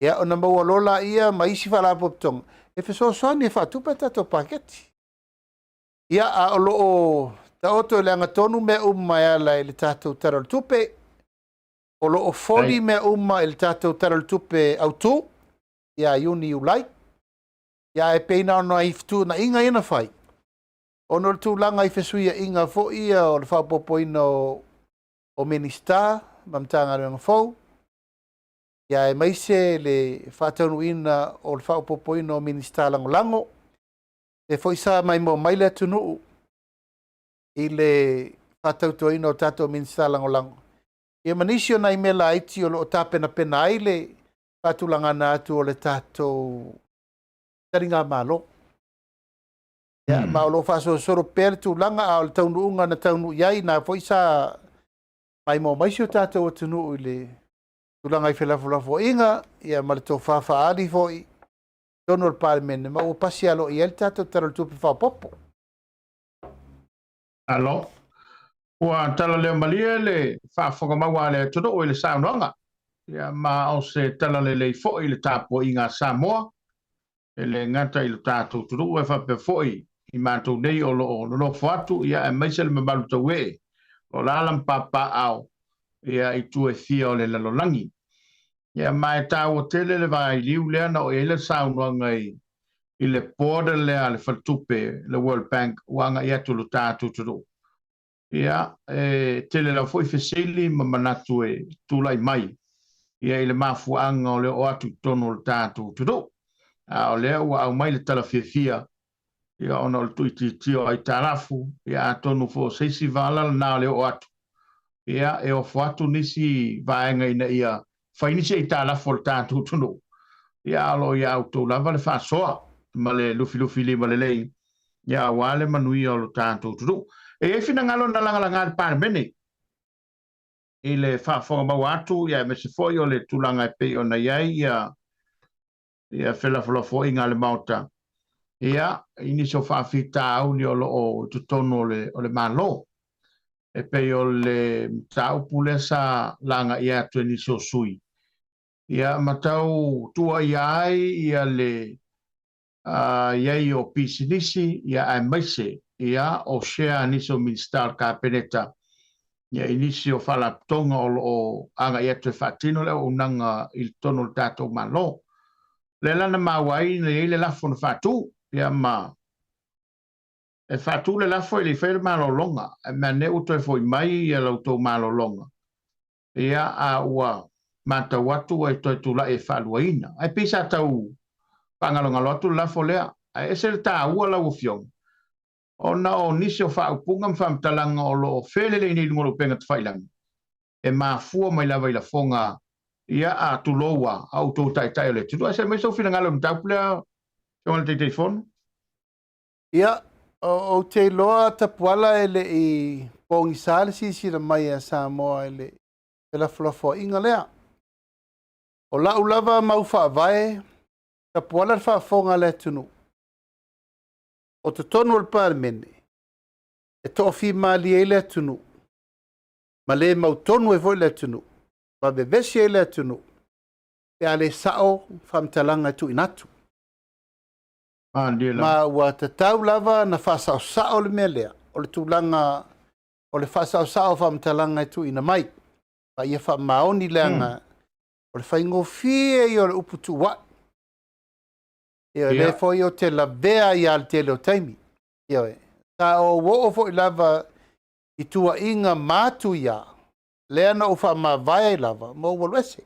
Ia ona maua lola ia ma isi whala poptonga. E feso soani e whatupe tato paketi. Ia a olo o ta oto le anga tonu me umma ala i le tato taral tupe. Olo o foli me umma i le tato taral tupe au tu. Ia iuni ulai. Ia e peina ona iftu na inga ina whai. Ono le tūlanga i fesuia inga fo ia o le whapopoina o minista, mamtanga renga fau. Ia e maise le whataunu ina o le whapopoina o minista lango. E fo isa mai mo maile tunu i le whatautoina o tato minista lango. Ia manisio na i mela aiti o lo tapena pena ai le whatulanga na atu o le tato taringa malo. Ya ma lo faso soro per tu langa al taunu unga na taunu yai na foi sa mai mo mai sio tato o tunu ile tu langa i fela fo inga ya mal to fa ali foi tono il parmen ma o pasialo i el tato taro tu fa popo alo wa tala le malia le fa foga ma le todo o le sa nonga ya ma o se tala le fo ile tapo inga Samoa ele ngata ile tato tu e fa pe foi i mātou nei o lo whatu ia e maisele me malu tau e o lalam papa au ia i tu e fia o le lalolangi ia mai tau o tele le vai liu lea na o ele saunuanga i le border lea le whatupe le World Bank wanga ia tulu tātu turu ia tele la foi fesili ma manatu e tulai mai ia i le mafuanga o le o atu tono le tātu turu o lea ua au mai le tala fia ia ona o tuiti tio ai tarafu ia tonu fo seisi vala na le o atu ia e o fatu nisi vaenga ina ia fainisi ai tarafu o tatu tunu ia alo ia auto lava le fasoa ma le lufi li ma le lei ia wale manui o tatu tunu e fina ngalo na langa par mene ile fa fonga ma watu ia me se foi o le tulanga pe ona ia fela fo inga le mauta ia ini so fa fita au ni o tutono o le malo e pe o le taupule sa langa ia tu ni so sui ia matau tua ia le ia o pisinisi ia ai maise ia o share ni so minister kapeneta ia inisio fala tonga o anga ia tu fatino le o nanga il tono tato malo le lana mawai le lafo na fatu ia ma e fatu le lafo i le fer malo longa e ma ne uto e foi mai ia lauto malo longa ia a ua mata watu e to tu la e faluina e pisa tau pangalonga lotu lafo lea e se ta ua la ufiong ona o nisi o whaapunga mwhamtalanga o lo whelele ni ngoro penga tawhailangi. E mafua mai lava i la fonga ia a tuloa au tō tai le. Tudua se mai so whina ngalo mtapulea se wana te telefonu? Ia, o te loa Tapuala ele i pongi sāle si la mai a Samoa ele la flafo inga lea. O la ulava mau whaavae, Tapuala whaafonga le tunu. O te tonu al pārmene, e tofi mali e le tunu. Ma le mau tonu e voi le tunu. Ma bevesi e le tunu. E ale sao whamtalanga tu inatu. Ma ua te tau lava na whasao sao le mea lea. O le tūlanga, o le whasao sao whamtalanga tu ina mai. Pa ia wha maoni leanga. O le whaingo fie i o le uputu wa. Ia le foi o te la vea i al te leo taimi. Ia e. Ta o wo fo i lava i tua inga mātu ia. Lea na ufa ma vai i lava. Mo walwese.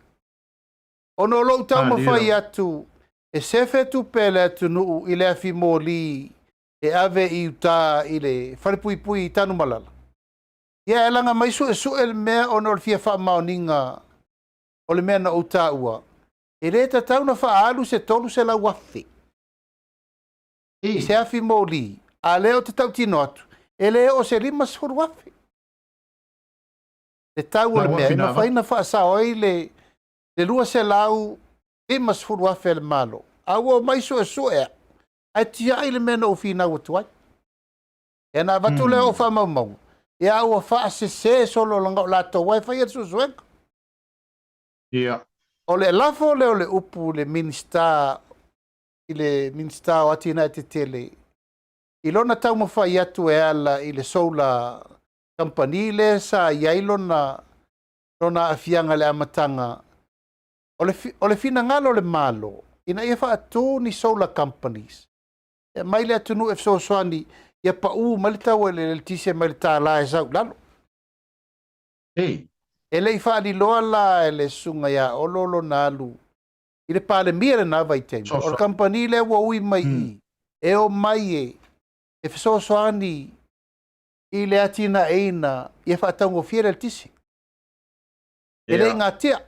Ono lo tau ma whai atu. E sefe tu pele atu nuu i le afi mōli. E ave i uta i le wharipui pui i tanu malala. Ia e langa maisu e su el mea ono le fia wha maoninga. O le mea na uta ua. E re ta tau na wha alu se tolu se la wafi. I se afi mōli. A leo te tau tino atu. E leo o se lima suru wafi. Le tau o le mea. Ina whaina wha sao i le lua se lau lima suru wafi le malo. Au o maisu e su ea. Ai tia i le mea na ufina watuai. E na watu leo o wha maumau. E au o wha se solo langa o lato wai whai atu suenka. Ia. O le lafo leo le upu le minista i le minista o atina e te tele. I lona tau mawhai atu e ala i le solar company le sa iai lona afianga le amatanga. O le fina ngalo le malo. Ina ia wha atu ni solar companies. E mai le atu nu e fso soani ia pa malitau e le tise malita la e sau lalo. Ei. E le i wha ni loa la e le sunga ia o lolo na alu. I le pale mia le na vai tenga. O le company le ua ui mai i. E o mai e fso soani i le atina eina ia wha taungo fiere le tisi. E le ngā tia.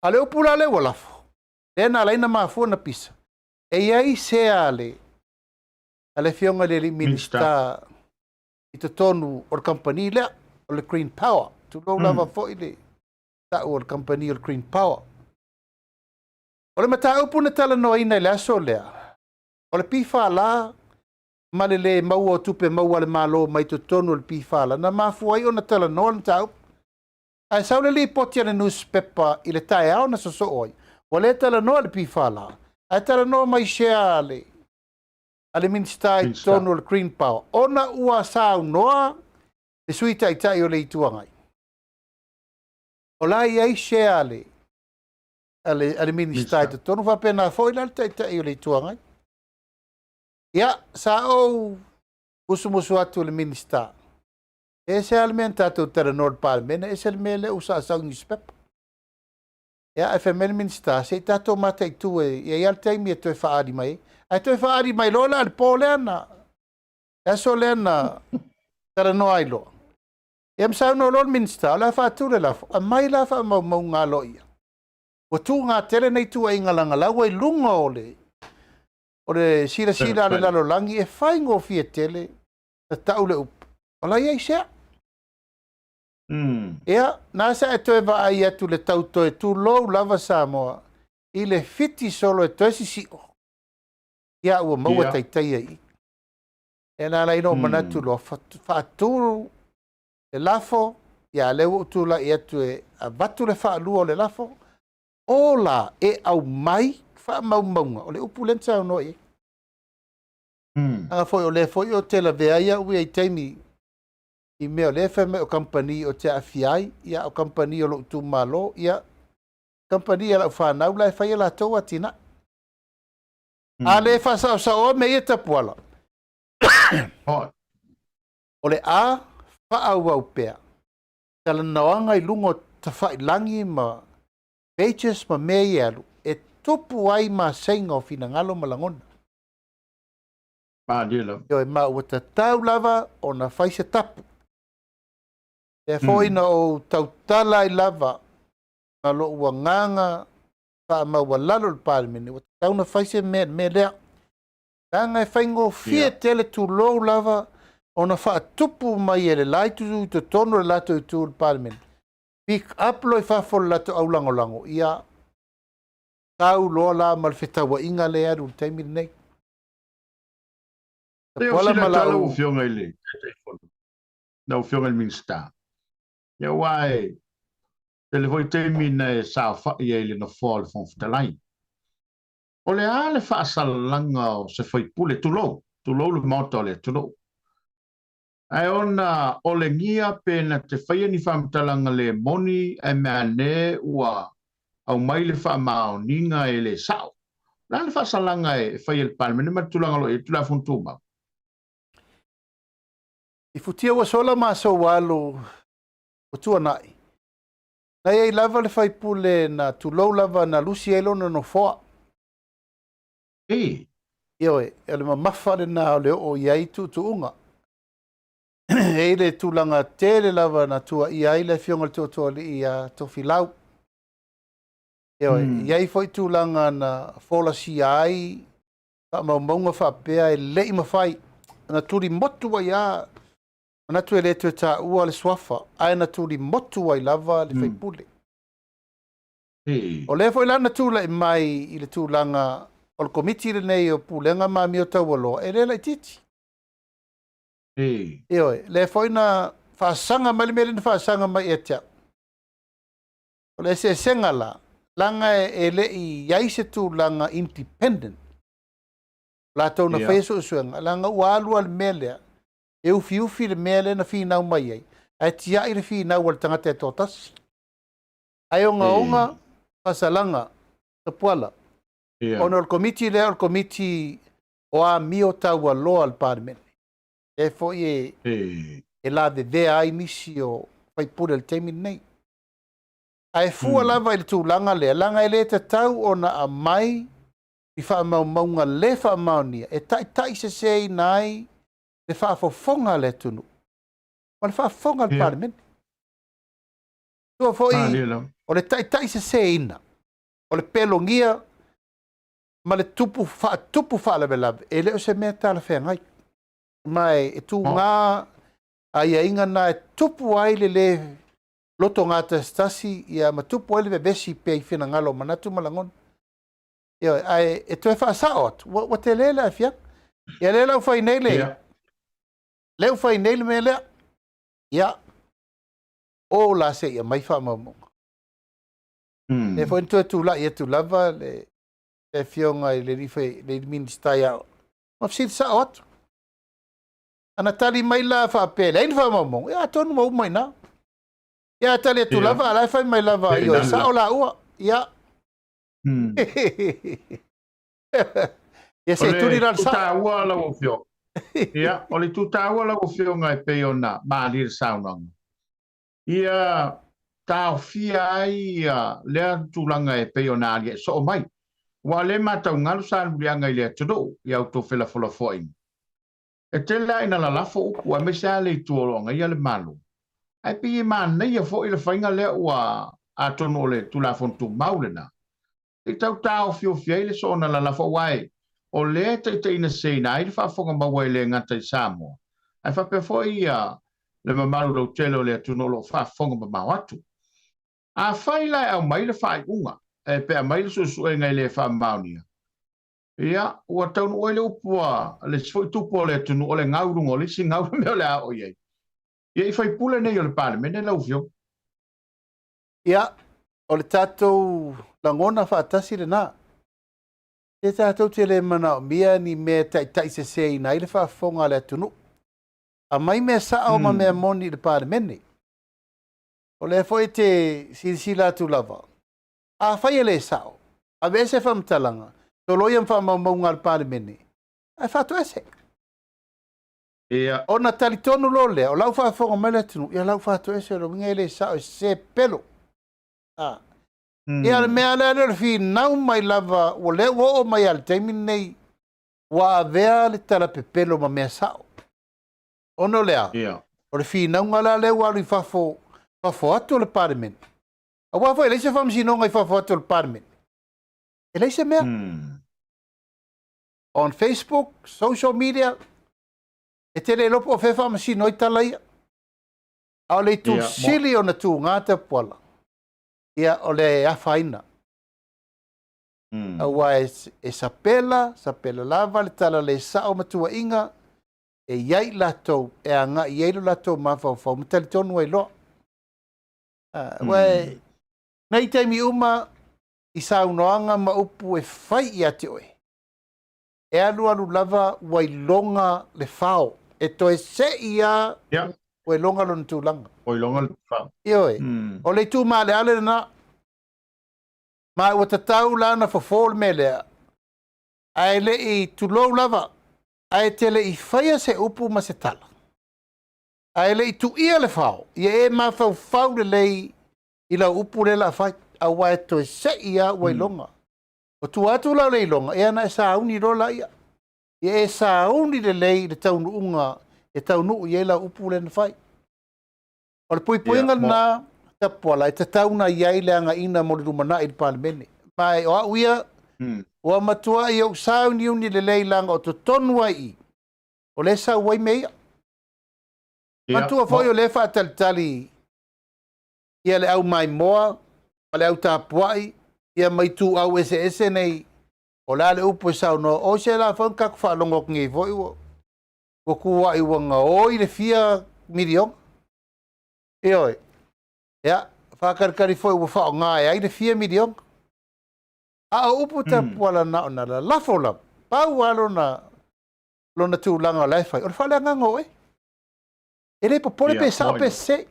A le upula le walafo. Le na laina mafua na pisa. E iai se ale. A le fionga le li minista i te tonu o le company le o le Green Power. Tu lo lava fo i le ta o le company o le Green Power. O le mata upu na tala no ina le aso lea. O le pifa la ma le mau o tupe mau ale malo mai te tonu o le pifa la. Na mafua i o na tala no le tau. Ai sau le li poti ane newspaper i le tae au na soso oi. O le tala no le pifa la. Ai tala no mai shea le. Ale minsta i tonu o le Green Power. Ona ua sau noa le suita i tai o le ituangai. O la i shea le. Ale minsta i tonu fa pena foi la tai tai o le ituangai. Ia, sa o musu atu le minsta. E se alimenta tu tera nord palmena, e se mele usa sa newspaper. Ia, e fe mele minsta, se tato mata i tu e al taimi e toi faari mai. Ai toi faari mai lola al po leana. E so leana tera no ai lo. E msa no lol minsta, la fa tu le lafo. A mai la fa mau ngā lo ia. O tu ngā tere nei tu e ingalanga lau e lunga ole. O le sira ale lalo langi e whaingo fie tele na tau le upu. Ola ia i sea. Ea, nasa e toe wa ai atu le tau toe tu lou lava Samoa i le fiti solo e toe si o. Ia ua maua taitai ai. E nā lai no manatu lo whaaturu le lafo. Ia leo utu la i atu e a batu le whaalua o le lafo. Ola e au mai wha maunga o le upu lenta o noi. Anga foi o le foi o te la vea ia ui ai taimi i mea le feme o company o te afiai ia o company o lo tu malo ia company ala whanau la e whai la tau atina. A le whasa o sa o me ia Tapuala. O le a whaau au pea. Tala nawanga i lungo ta whai langi ma pages ma mea i alu. E tupu ai ma senga o fina ngalo malangona. Padila. Yo ma o ta tau lava o na fai se tapu. E foi na o tau tala I lava na lo ua nganga pa ma ua lalo le palimene. O tau na fai se me lea. Tanga e fai ngō fie tele tu lou lava o na wha tupu mai e le laitu to tono le lato I tu le palimene. Pick up lo I whafo le lato au lango ia tau loa la mal whetawa inga le aru le teimi nei. Teo sila tala u fionga I le. Na u fionga I minsta. Ia wae. Tele voi teimi na e sao whai e le na fōle fonfutalai. O le a le whaasalanga o se Fepuari tulou. Tulou le moto le tulou. Ai ona o le ngia pena te whaia ni whamtalanga le moni e mea ne ua au mai le whamao ninga e le sao. La le whaasalanga e whaia le palimene matulanga lo e tula funtuma. I futia wa sola ma so walo o tua nai. Na ei lava le Fepuari na tulou lava na lusi elo na no foa. Ioe, e le mamafa le na o le o iai tu unga. E le tulanga tele lava na tua iai le fionga le toa li ia tofilau. Ioe, iai foi tulanga na fola si ai, ka maunga whapea e lei mawhai, na turi motu wa ia, na tu e le tu ta ua le swafa, ai na turi motu wa I lava le Fepuari. O le foi lana tula I mai I le tulanga o le komiti le nei o pulenga mami o taualoa, e le lai titi. Ioe, le foi na whaasanga mali mele na whaasanga mai e tia. O le se senga la, langa e le I iaise tu langa independent. La tau na whaeso usuanga, langa ualua le melea, e ufi le mele na whinau mai ei. Ai tia I le whinau al tangata e tōtasi. Ai onga whasalanga, Tapuala. Ono o komiti le o komiti o a mio tau a loa al parimene. E foi e la de ai nisi o Fepuari le teimi nei. Ai fua lava I le tūlanga le, langa I le te tau o na a mai I wha maunga le wha maunia. E tai se sei nai le wha fofonga le tunu. Ma le wha fonga al parimene. Tua foi o le tai se sei ina. O le pelongia ma le tupu wha lawe e leo se mea tala whea ngai. Mai e tu ngā ai inga na e tupu ai le loto ngā ta stasi ia ma tupu ai le besi pe I whina ngalo manatu malangon. Ia ai e tu e wha saot. Wa te lela e whiak. Ia lela u whai nei le. Leu whai nei le me lea. Ia. O la se ia mai wha maumong. E whai tu e tu la ia tu lava le e fionga I le rife le ministai au. Ma fsil saot. Ana tali mai la whapele. Ein whamamong. Ia tonu mau mai na. Ia tali tu lava. Alai whai mai lava. Io e sao la ua. Ia. Ia se turi ral sa. O le ua la o fio. Ia. O le tuta ua la o fio ngai peona. Maalir saunang. Ia. Tau fia ai. Lea tulanga e peona alia. So o mai. Wa le matau ngalu sa lulianga I le tudo. Ia auto fela fola foin. E te la ina la lafo upu a mesa le tuolonga ia le malu. Ai pi mana ia fo I le whainga le ua a tono le tula fontu maulena. E tau tau fio fiai le sona la lafo wai. O le te ina seina ai le whafonga mawai le ngata I Samoa. Ai whape fo ia le mamalu lau telo le tono lo whafonga mamawatu. A whai lai au mai le whai unga. E pe a mai le susu e ngai le whamaunia. Ia, ua taunu oe le upua, le sifoi tupu o le tunu o le ngaurungo, le si ngauru meo le a o iei. Ia I Fepuari nei o le palimene lau fio. Ia, o le tātou langona whaatasi le nā. E tātou te le mana o mia ni mea tai se sei na I le whaafonga le tunu. A mai mea saa o ma mea moni le palimene. O le foi te sirisila tu lava. A whai le sao. A vese whamtalanga. Tolo iam wha maunga al palimene. Ai whatu ese. O na talitonu lo lea. O lau whaafonga mele tunu. Ia lau whatu ese. Ro minga ele sao. Se pelo. Ia le mea lea le fi nau mai lava. O le o mai al teimi nei. wa vea le tala pepelo ma mea sao. Ono lea. Ia. O le whinaunga la leo alu i fafo atu le parliament. A wafo e leise whamsinonga i fafo atu le parliament. E leise mea. On Facebook, social media, e tele lopo o fefa masino i tala ia. A le tu sili o na tu ngata Tapuala. Ia o le awhaina. Awa e sapela lava le tala le sao matua inga, e iai latou, e anga i eilu latou mawhau matali tonu ai loa. Wai, nei taimi uma, i saunoanga ma upu e whai i ate oe. E alu lava wai longa le whao, e toe se ia wai longa lona tūlanga. Wai longa le whao. Ioe, o le tū maa le ale na, ma ua tatau lana fofol me lea, ai le i tulou lava, ai tele i whaia se upu ma se tala. Ai le i tu ia le whao, ia e ma whau le lei i la upu le la whai, a wai toi se ia wai longa. O tu atu lau lei longa, e ana e sa auni rola ia. Ia e sa auni le lei le taunu unga, e taunu i e la upu le na whai. O le pui puinga na Tapuala, e tatauna iai le anga ina mo le rumana i le palemene. Mai o au ia, ua matua i au sauni uni le lei langa o to tonua i. O le sa wai meia. Matua foi o le wha talitali ia le au mai moa, ma le au Tapuai, ia mai tu au ese nei, o la le upo e sau no, o se la whan kaku wha longo ngi voi wo. Wo kua i wanga o i le fia milion. E oi. Ia, whakarikari foi wo wha o ngā e ai le fia milion. A o upo Tapuala na o na la lafo la. Pau alo na lona tūlanga o lai whai. O le whale anga ngoi. E rei po pole pe sao pe se.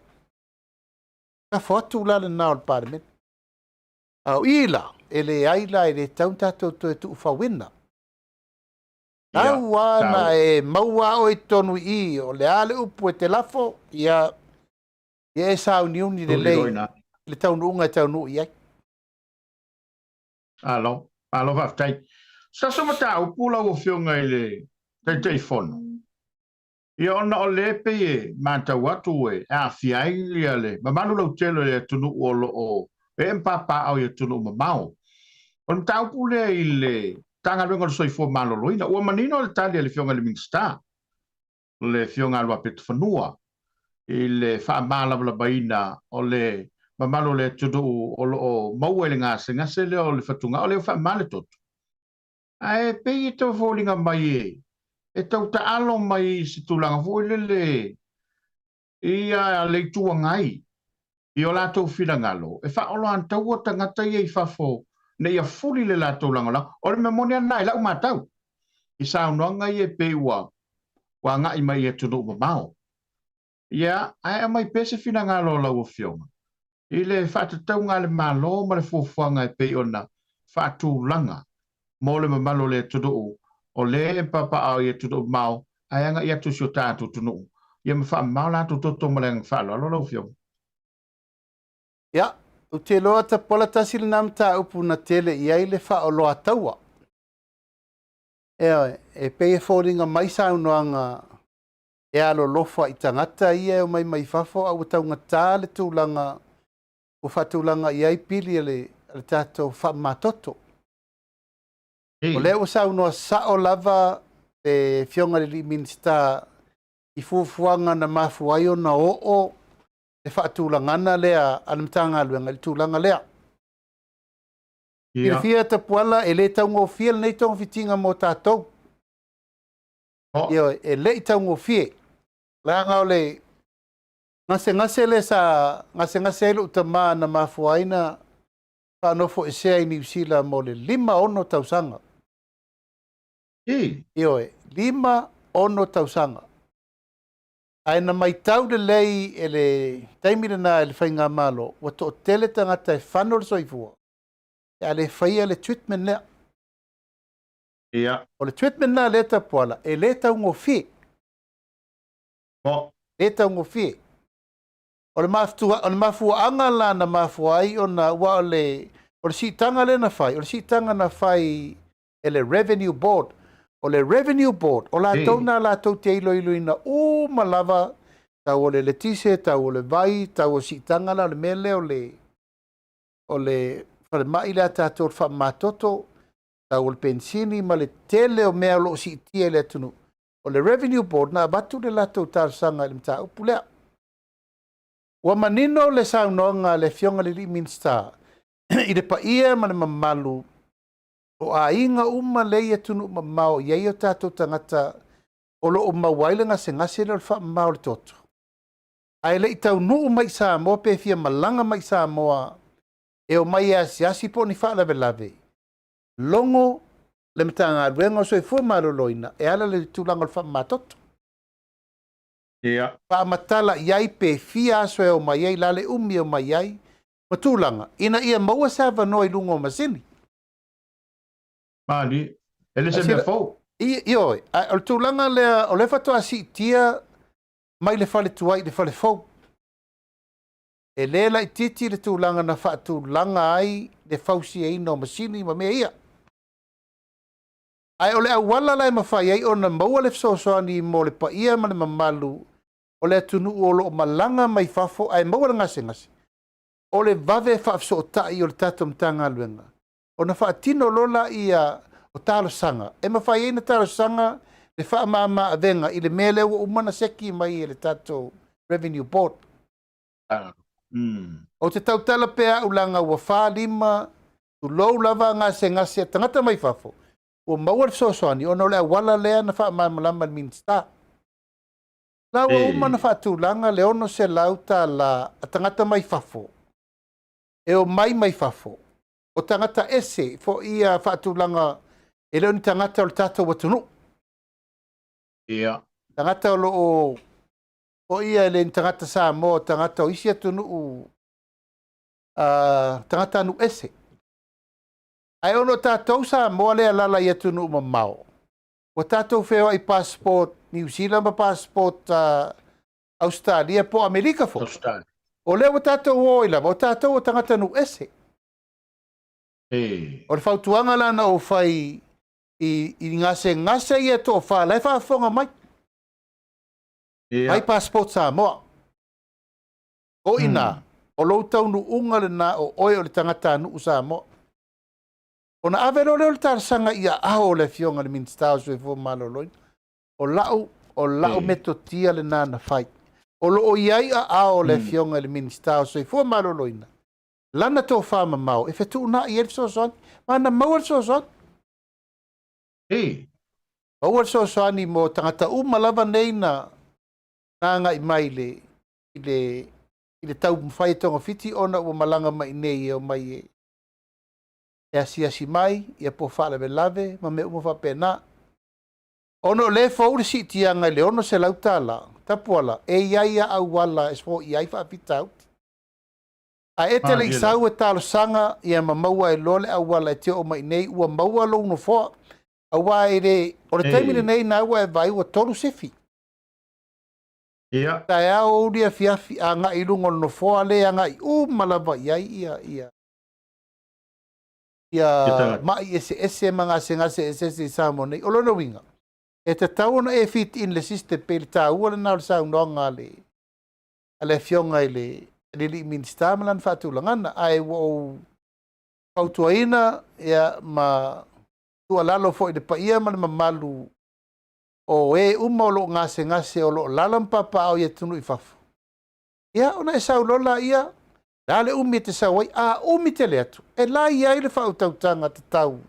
Ka whatu la le nao le parliament. Au ila, e le aila e le tauntatou to e tu whawina. Au wana e maua o e tonu i o le ale upu e te lafo, ia e sao niuni le lei, le taunu unga e taunu i ai. Alo whaftai. Sa soma ta upu la o whiunga i le tei whono. Ia ona o le pe e mātau atu e a whiai lia le, ma manu lau telo e tunu o lo o, e mpapa au e tunu ma mau. On tau pule i le tanga luenga le soifo maloloina. Ua manino le tali le fionga le Mingstar. Le fionga alwa petu whanua. I le wha malawala baina o le mamalo le tudu o lo o maua le ngase le o le whatunga o le wha male totu. Ae pei e tau fōlinga mai e. E tau ta alo mai si tūlanga fōi le ia le tua ngai. I o lātou whirangalo. E wha olo an tau o tangata i e whafo. Ne ia fuli le lātou langala. O le memoni anai lau mātau. I saunoanga i e peiwa. Wa ngai mai e tunu mamao. Ia, ai mai pese whirangalo lau o fionga. I le whatatau ngā le malo ma le fufuanga e pei ona. Whatu langa. Mo le mamalo le tunu o le papa au i e tunu mamao. Ai anga i atu sio tātou tunu. Ia me wha mamao lātou toto malenga whalo. Alo lau fionga. Ia, o te loa ta polatasi le nam ta upu na tele i ai le wha o loa taua. E pei e fōringa mai saunoanga e alo lofa i tangata i e o mai fafo au taunga tā le tūlanga o whatūlanga i ai pili le tātou wha matoto. O leo saunoa sa o lava e fionga li minsta i fufuanga na mafuaio na o e whaatūlangana lea anamtanga luenga le tūlanga lea. I le fia Tapuala e le taungo fia le nei tonga fitinga mo tātou. Io e le taungo fia. Langa o le ngase le sa ngase le utama na mafuaina whanofo e sea i New Zealand mo le 5 ono tausanga. Io e 5 ono tausanga. Ai na mai tau le lei e le taimira na le whainga malo, wa to tele tangata e whanor soifua. E a le whaia le treatment lea. Ia. O le treatment na le Tapuala, e le tau ngofi. Le tau ngofi. O le mafua anga la na mafua ai o na wa o le si tanga le na whai, o le si tanga na whai e le revenue board. o le revenue board o la tau na la tau te iloina o malava tau o le letise tau o le vai tau o sitanga la le mele o le mai la tatou fa matoto tau o le pensini ma le tele o mea lo sitia le tunu o le revenue board na batu le la tau tarsanga le mta upulea wa manino le saunonga le fionga le minsta i le paia ma le mamalu o a inga leia tunu mamao ia o tatou tangata o lo o mawaile ngase le fa mamao le toto. Ai le tau nuu mai Samoa pe fia malanga mai Samoa e o mai asiasi po ni fa lave. Longo le mtanga ruenga so e fu maloloina e ala le tulanga le fa matoto. Ia. Pa matala iai pe fia so e o mai lale o mai matulanga ina ia maua sa vanoi lungo masini. Mali, ele se me fo. Io, o tulanga le o le fatoa si tia mai le fale tuai le fale fo. E le la titi le tulanga na fa tulanga ai le fausi e no masini ma me ia. Ai ole awala la ma fa ai ona maua le so ni mo le pa ia ma le mamalu. O le tunu o lo malanga mai fafo ai maua ngase. O le vave fa so tai o le tatom tanga luenga. Ona fa tino lola ia o talo sanga. E ma fai ina talo sanga le fa mama avenga i le mele o umana seki mai le tato revenue board. O te tautala pea ulanga ua fa lima tu lou lava ngase tangata mai fafo. O maua soani ona le wala lea na fa mama lama minsta. La ua umana fa tulanga le ono se lauta la tangata mai fafo. E o mai fafo. O tangata ese fo ia whaatulanga e leo ni tangata o le tatou watunu. Ia. Tangata o ia le ni tangata Samoa, tangata o isi atunu tangata anu ese. Ai ono tatou Samoa le alala i atunu mamao. O tatou feo ai passport New Zealand ma passport Australia po Amerika fo. Australia. O leo o tatou o ila, o tatou o tangata anu ese. O le fautuanga lana o fai i ngase ia to fa lai fa fonga mai. Mai passport Samoa. O ina, o lo tau nu unga le na o oi o le tangata nu Samoa. O na avero le tarsanga ia ao le fionga le minstao so e fo maloloin. O lau metotia le nana fai. O lo o iai a ao le fionga le minstao so e fo maloloina. Lana to fama mau e fetu na i el soson mana mau soson mau soson ni mo tangata malava nei na nga i maile ile tau mfai tonga fiti ona o malanga mai nei o mai e asi mai e po fala lave ma me mo fa pena ono le fo si tianga le ono se lautala tapuala e ia au wala espo ia fa pitau a etele i sau e talo sanga i a mamaua e lole a wala e te o mai nei ua maua lo no fo a wa e re o le taimine nei na ua e vai ua tolu sefi. Ia. Ta ea o uria fiafi a nga i lungo no fo a le a nga i malava iai ia mai ese manga se ngase ese Samoa nei o lono winga. E te tau na e fit in le system pe le ta ua le nao sa unonga le fionga i le minsta malan fatulangana ai wo pautuaina ia ma tualalo fo de paia ma malu o e lo ngase o lo lalam papa o ia tunu i fafu ia ona e saulola ia dale te sawai a te le atu e la ia ile fautautanga te tau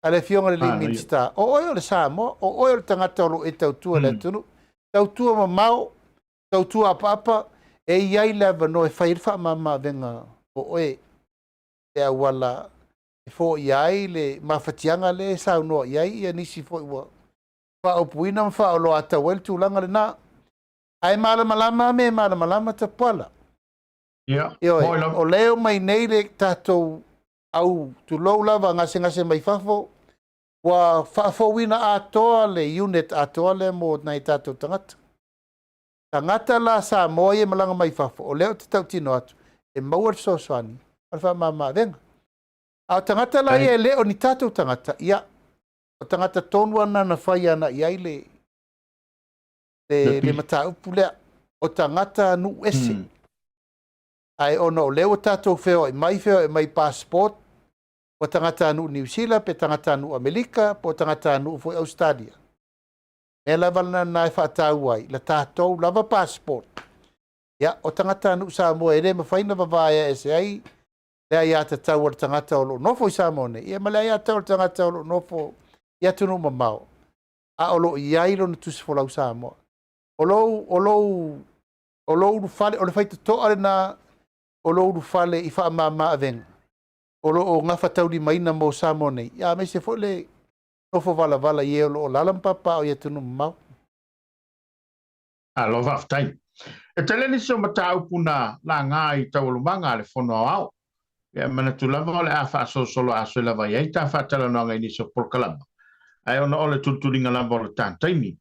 ale fionga le minsta o le Samoa o le tangata lo e tautua le tunu tautua ma mau tautua papa e iai lava no e whair wha mama venga o oe e a wala e fo iai le mawhatianga le sau noa iai ia nisi fo iwa wha o puina ma wha o lo ata wel tūlanga le nā ai malamalama me malamalama Tapuala o leo mai nei le tātou au tu lou lava ngase mai whafo wa whafowina atoa le unit atoa le mo nei tātou tangata. Tangata la Samoa e malanga mai fafo o leo te tau tino atu e maua sosoani alfa mama venga a tangata la e leo ni tatou tangata ia o tangata tonu ana na whai ana iai le mataupu lea o tangata nu ese. Ai ona o leo tātou wheo e mai passport o tangata nu New Zealand pe tangata nu Amerika po tangata nu foi Australia. E lava na e whaatau ai la tātou lava passport. Ya o tangata nu Samoa e re mawhaina vavaya e se ai lea ia te tau o tangata o lo nofo i Samoa ne. Ia malea ia tau o tangata o lo nofo ia tunu mamao. A o lo iai lo na tusi folau Samoa. O lo fale o le whaita toa na o lo fale i wha maa aveng. O lo ngafa tau di maina mo Samoa nei. Ia me se fo le nofo vala i e o lo lalampapa o ia tunu mamao. A lo whaftai. E tele ni so matau puna la ngā i tau lumanga le whono au. Ia mana tu lava o le a wha so solo a so lava iai ta whatala noanga i ni so Polokalame. Ai ona ole tuturinga lava o le tātaimi.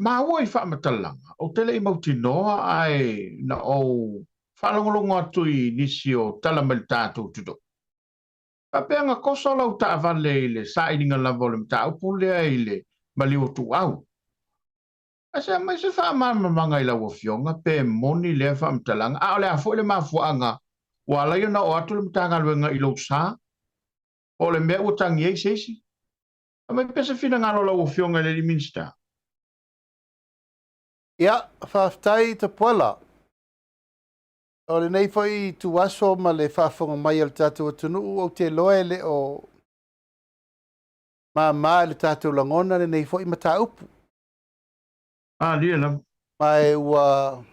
Ma ua i wha matalanga. O tele i mauti noa ai na o whalongolongo atu i nisi o talamel tātou tudo. Papeanga kosa lau ta avale i le sa ininga lava o le mta upulea i le maliu tu au. Asa mai se fa manga i la wafionga pe moni le fa mtalanga a le afo le mafuanga wala yo na o atu le mtanga luenga i lo sa o le me utangi e seisi a mai pesa fina ngalo la wafionga le minsta Ia whaftai Tapuala o le nei foi tu aso ma le whafonga mai al tātou atunu o te loe le o ma le tātou langona le nei foi mata upu. lia la. Mai ua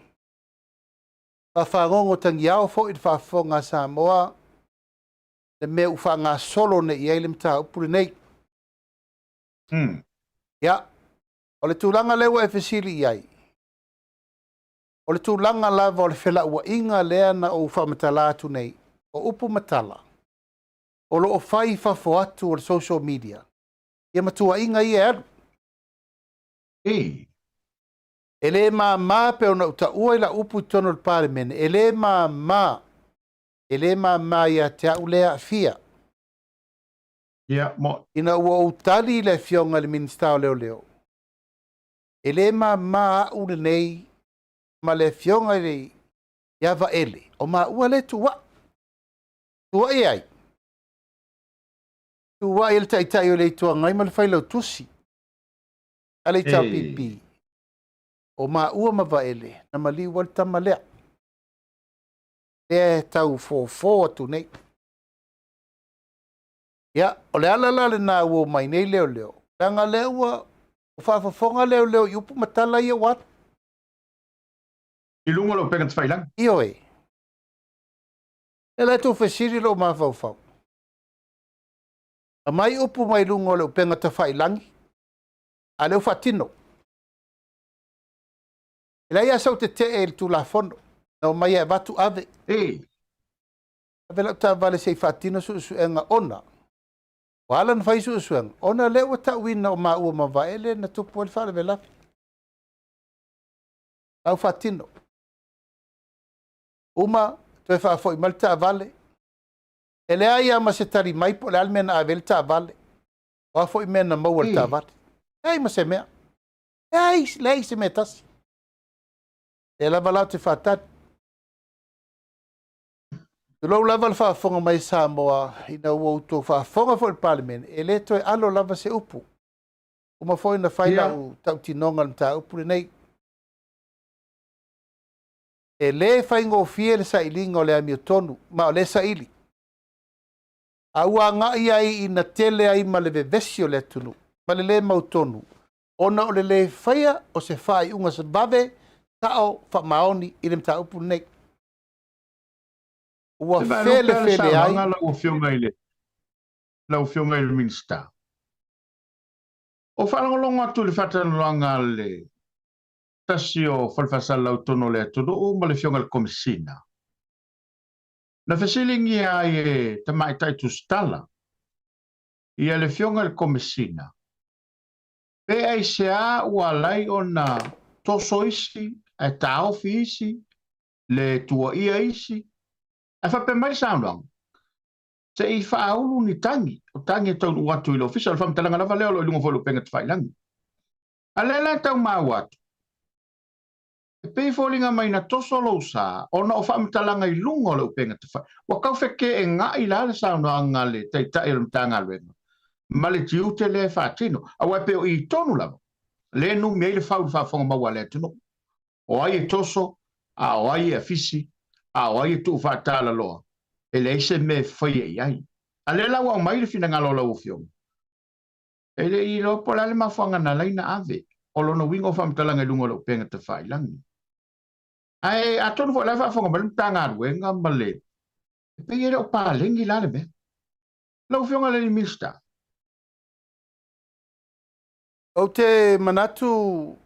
whafongo tangiao foi te whafonga Samoa le me ufanga solo ne iai le mata upu le nei. Ia, o le tūlanga lewa e fesili iai. O le tūlanga lava o le whela ua inga lea na o whamatala atu nei. O upu matala. O lo o whai whafo atu o le social media. Ia matua inga i e aru. E le mā pe ona uta ua ila upu i tono le paremene. E le mā ia te au lea fia. Ina ua utali le fionga le ministao leo leo. E le mā au le nei ma le fionga le iava ele. O ma ua le tuwa. Tuwa e ai. Tuwa e le taitai o le tua ngai ma le whailau tusi. A le tau pipi. O ma ua ma va ele. Na mali wal tamalea. E tau fō atu nei. Ia, o le alala le nā ua mai nei leo leo. Tanga leo ua, o whaafafonga leo leo, i upu matala ia wat. I lunga lo penga te whailang? Io e. E lai tō whesiri lo mā whau. A mai upu mai lunga lo penga te whailangi. A leo whatino. E lai asau te e le tūla fono. Na o mai e watu ave. Ave lau tā vale sei whatino su enga ona. Wala na fai suang. Ona lewa ta wina o ma ua mawaele na tupu al whare vela. Au whatino. Uma, toi whaafoi malta vale. E le aia ma se tari maipo le almena a velta vale. Whaafoi mena maual ta vale. Ei ma se mea. Ei se mea tasi. E lava lau te whaatari. Tulau lava le whaafonga mai Samoa ina ua uto whaafonga fo le parliament e le toi alo lava se upu. Uma foi na whaila u tau tinonga le ta upu le nei. E le whaingo fie le sailinga o le amio tonu, ma o le saili. A ua ngai ai ina tele ai ma le vevesi o le tunu, ma le mau tonu. Ona o le whaia o se whai unga se bave tao whamaoni i le mta upu le nei. Ua fele ai. Lau fionga i le minsta. O whalangolonga atu le whatanolanga le tasi o whalfasal lau tono le atu o ma le fionga le komisina. Na whasilingi ai e tamai taitu stala. Ia le fionga le komisina. Pe ai se a ua lai o na toso isi, e taofi isi, le tua ia isi, e whape mai saunang. Se I whaaulu ni tangi. O tangi tau watu ilo ofisa. Alfa mtalanga lava leo lo ilungo folu penga tawhailangi. Alela tau maa watu. E pei fōlinga mai na toso lo sa. Ona o whaamtalanga I lungo lo penga tawhai. Wa kau wheke e ngā I lale sa no angale. Tei tae lo mtanga luenga. Male tiu te le whaatino. Awa peo I tonu lava. Le nu mei le whau whaafonga maua le tino. O ai e toso. A o ai e fisi. A o ai e tu whaatala loa. E le ise me whaia I ai. A le lawa o mai le fina ngalo lau fionga. E le I lo pola le mawhanga na laina ave. O lono wingo whamtalanga lungo lo penga te whailangi. Ai atonu fo la whafonga malu tanga ruenga male. E pe ere o pālengi lale me. Lau fionga le ni mista. O te manatu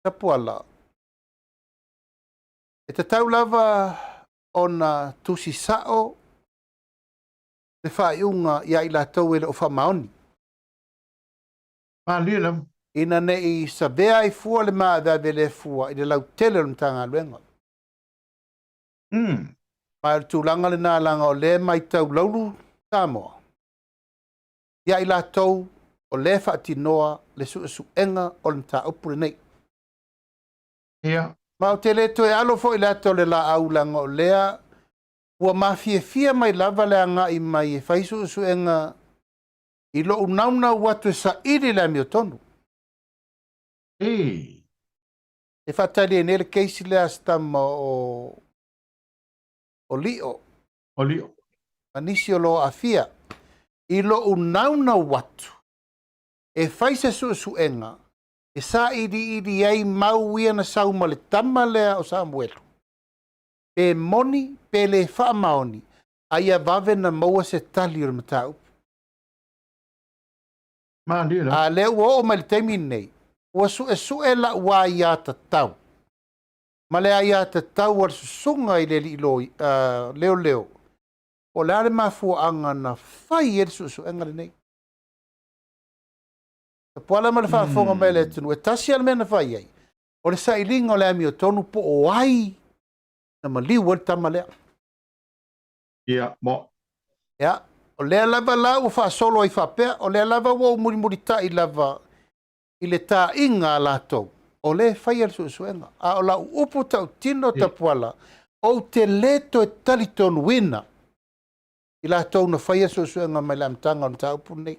Tapuala. E te tau lava ona tusi sao le whaiunga ia I la tau ele o whamaoni. Lam. Ina ne I sabea I fua le maa dhawe le fua I le lau tele o mtanga luenga. Mai tūlanga le nā langa o le mai tau laulu Samoa. Ia I la tau o le whaatinoa le su enga o le mta upure nei. Ia. Ma o te le to e alo fo I le ato le la aulanga o lea ua mafia mai lava le anga I mai e whaisu su enga I lo unauna watu e sa iri le mi o tonu. E whatari e nele keisi le astama o Lio. O Lio. Manisi o lo afia. I lo unauna watu. E whaisa su enga. E sa iri ai mau ia na sauma le tama lea o Samuelu. Pe moni, pe le whaamaoni. Aia vave na maua se tali o matau. A leo o mai le teimi nei. Ua su e la ua ia ta tau. Ma le ia ta tau ar susunga I le li loi, leo. O le ale mafua anga na whai e su enga le nei. Tapuala ma le whaafonga mai le tunu. E tasi al mena whai ai. O le sa ilinga o le ami o tonu po o ai. Na maliu al tama lea. Ia, mo. Ia. O lea lava la ua whaasolo ai whapea. O lea lava ua muri ta I lava. I le tā inga la tau. O le whai al suenga. A o la upu tau tino Tapuala. O te leto e tali tonu wina. I la tau na whai al suenga mai la mtanga o mta upu nei.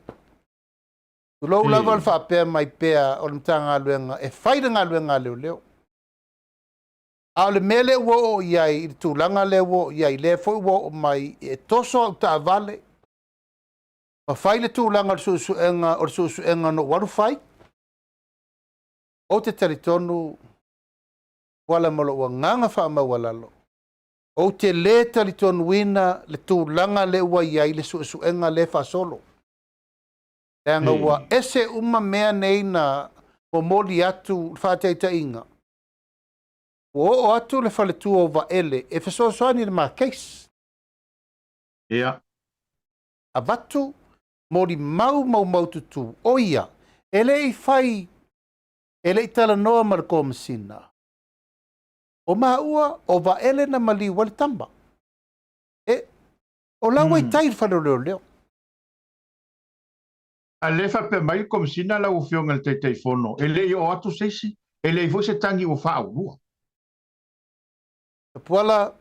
Tulou lava al whapea mai pea o mtanga luenga. E whai ngā luenga leo. A le mele ua o iai. I tūlanga le ua o iai. Le fo ua o mai. E toso au ta vale. Ma whai le tūlanga o suenga no waru whai. O te taritonu wala malo ua nganga wha walalo. O te le taritonu wina le tūlanga le ua iai le suenga le whasolo. Le anga ua ese uma mea nei na o moli atu whateita inga. O atu le whale tu o vaele e whasosoani le maa keis. Ia. A vatu mori mau tutu o ia. Ele I whai ele I tala noa marako masina. O maa ua o vaele na mali wale tamba. E o lawa I tair whale leo. A le whape mai kom sina la u fionga le te fono. Ele I o atu seisi. Ele I fo se tangi o wha aurua. Tapuala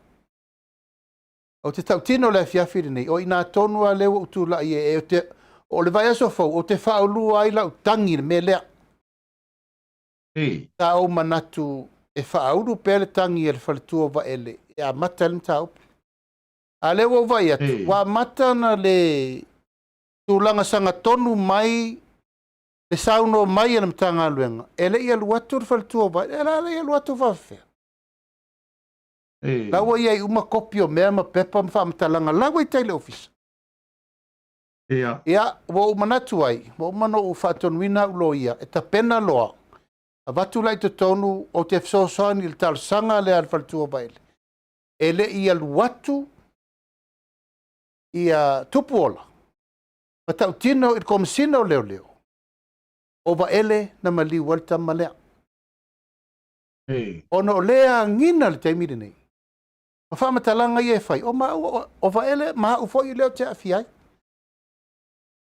o te tautino le fiafiri nei. O ina tonua lewa utula I e o le vai aso fau. O te wha aulua ai lau tangi me lea. Ta o manatu e whaauru pele tangi e le whaletua vaele. E a mata le mtau. A le o vai atu. Wa mata na le tūlanga sanga tonu mai le sauno mai e le mtanga luenga. E le I alu atu le whaletua vaele. E la le alu atu whawhea. Lawa iai uma kopi o mea ma pepa ma whaamatalanga. Lawa I taile ofisa. Ia, wo umanatu ai. Wo umano u whaatonuina ulo ia. E ta pena loa. A watu lai te tonu o te fsosani il tal sanga le al faltua baile. E le I al watu I a tupuola. Ma tau tino il komisina o leo. O vaele na mali walta malea. Ono o lea ngina le taimiri nei. Ma wha matalanga i e whai. O vaele maha ufo i leo te a fiai.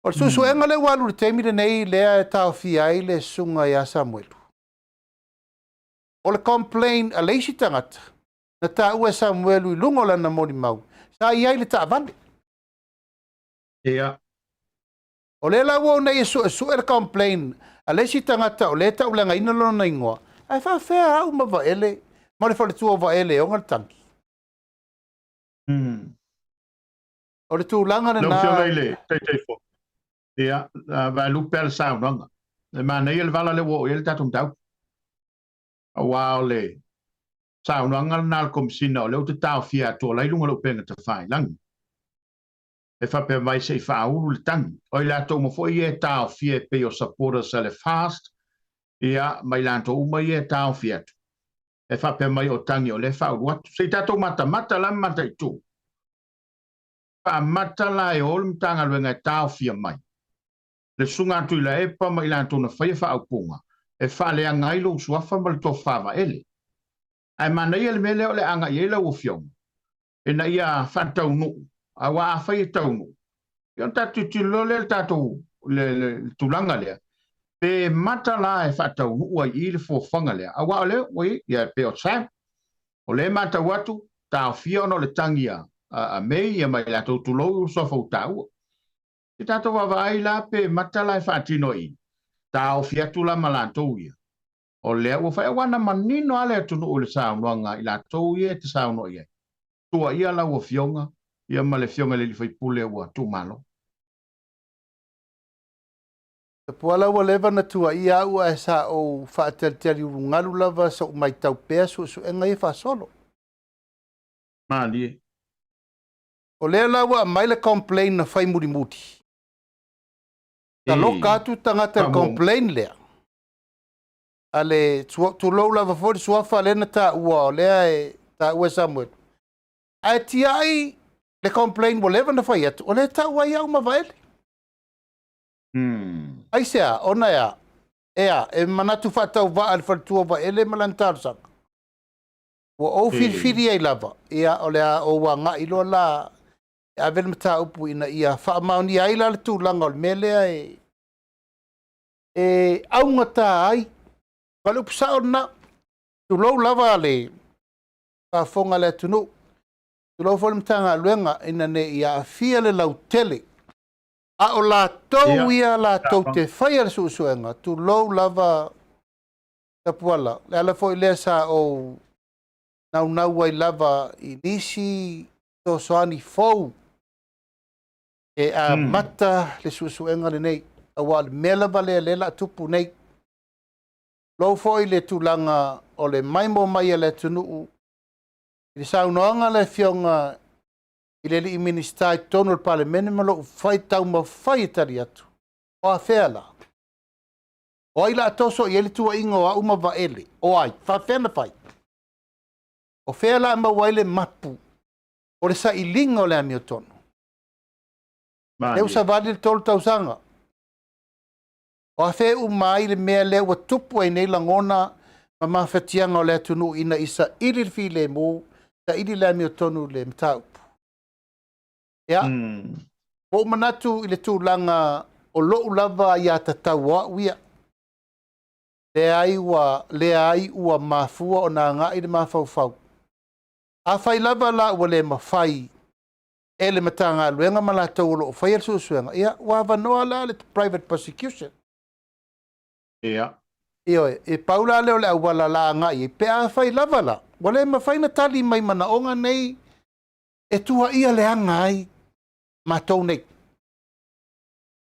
O le susu enga le walu le teimire nei lea e tau fiai le sunga i a Samuelu. O le complain a leisi tangata. Na ta ua Samuelu i lungo lana moni mau. Sa iai le ta vale. Ia. O le la wau nei e su e le complain. A leisi tangata o le ta ulenga ina lona ingoa. Ai wha whea au ma vaele. Ma le whale tua vaele o ngal tangi. O le tūlanga na... Lau fio leile, tei fo. Ia, vai lupe al saunanga. Le mana i le vala le wo i le tatum tau. A wao le saunanga na al komsina o leu te tau fia to lai lunga lo penga te whai langi. E whape mai se i whauru le tangi. O i lato mo fo i e tau fia pe o sapora sa le fast. Ia, mai lanto uma i e tau fia tu. E whape mai o tangi o le whauru atu. Se i tato mata la mata i tu. Pa mata la e olu mtanga luenga e tau fia mai. Le sunga atu ila e pa mai lanto na whaia wha au punga. E wha le anga ilo usuafa ma le to whawa ele. Ai mana ia le mele o le anga i ele o fiong. E na ia whantau nu. A wa a whaia tau nu. Ion tatu tilo le tatu le tulanga lea. Pe mata la e whatau nu ua i le fōwhanga lea. A wa o le, oi, ia pe o sam. O le mata watu, tau fia ono le tangia. A mei ia mai lato tulou sofa utau. I tato wawai la pe matala e whaatino i. Tau fiatu la malantou ia. O lea ua whae wana manino ale atunu o le saunoanga i la tou ia te sauno ia. Tua ia la ua fionga, ia ma le fionga le li whaipule ua tu malo. Tapuala ua lewa na tua ia ua e sa o whaatel urungalu lava sa umai Tupea su enga i whaasolo. Malie. O lea la ua mai le complain na whai muti. Ta loka atu tangata complain lea. Ale tu lou lava fori suafa lena ta ua o lea e ta ua Samuel. Ai tia ai le complain mo lewa na whai atu. O lea ta ua iau ma vaele. Ai sea, ona ea. Ea, e manatu whatau wa al whatua vaele malantaru sanga. Ua o whirwhiri ai lava. Ia o lea o wanga ilo la... a vele mata upu ina ia wha mauni ai la le tūlanga o le melea e aunga tā ai. Wale upu sao na tu lou lava le whafonga le tunu. Tu lou whole mtanga luenga ina ne ia a fia le lau tele. A o la tau ia la tau te whaia le suusuenga. Tu lou lava Tapuala. Le ala fo i lea sa o nau ai lava i nisi to soani fou. E a mata le susuenga le nei. A wale mela vale lela tupu nei. Lou foi le tūlanga o le maimo mai le tunuu. I le saunoanga le fionga i le li ministai tonu le pale mene malo fai tau ma fai tari atu. O a whela. O ai la atoso i ele tua ingo a uma va ele. O ai, fa whena fai. O whela ma waile mapu. O le sa ilinga o le amio tonu. Leu sa vali le tolu tausanga. O a whe umai le mea leo wa tupu ai nei langona ma mawhatianga o le atunu ina isa ili fi le mo sa ili le amio tonu le mtaupu. Ia. O manatu i le tūlanga o lou lava i a tataua uia. Le ai ua mafua o na ngā i le mawhauwhau. A whai lava la ua le mawhai e le matanga luenga malata ulo o whai alsu suenga. Ia, wava noa la le private prosecution. Ia. Ia, e paula leo le awala la nga i pe a whai lava la. Wale mawhai na tali mai mana onga nei e tua ia le anga ai matou nei.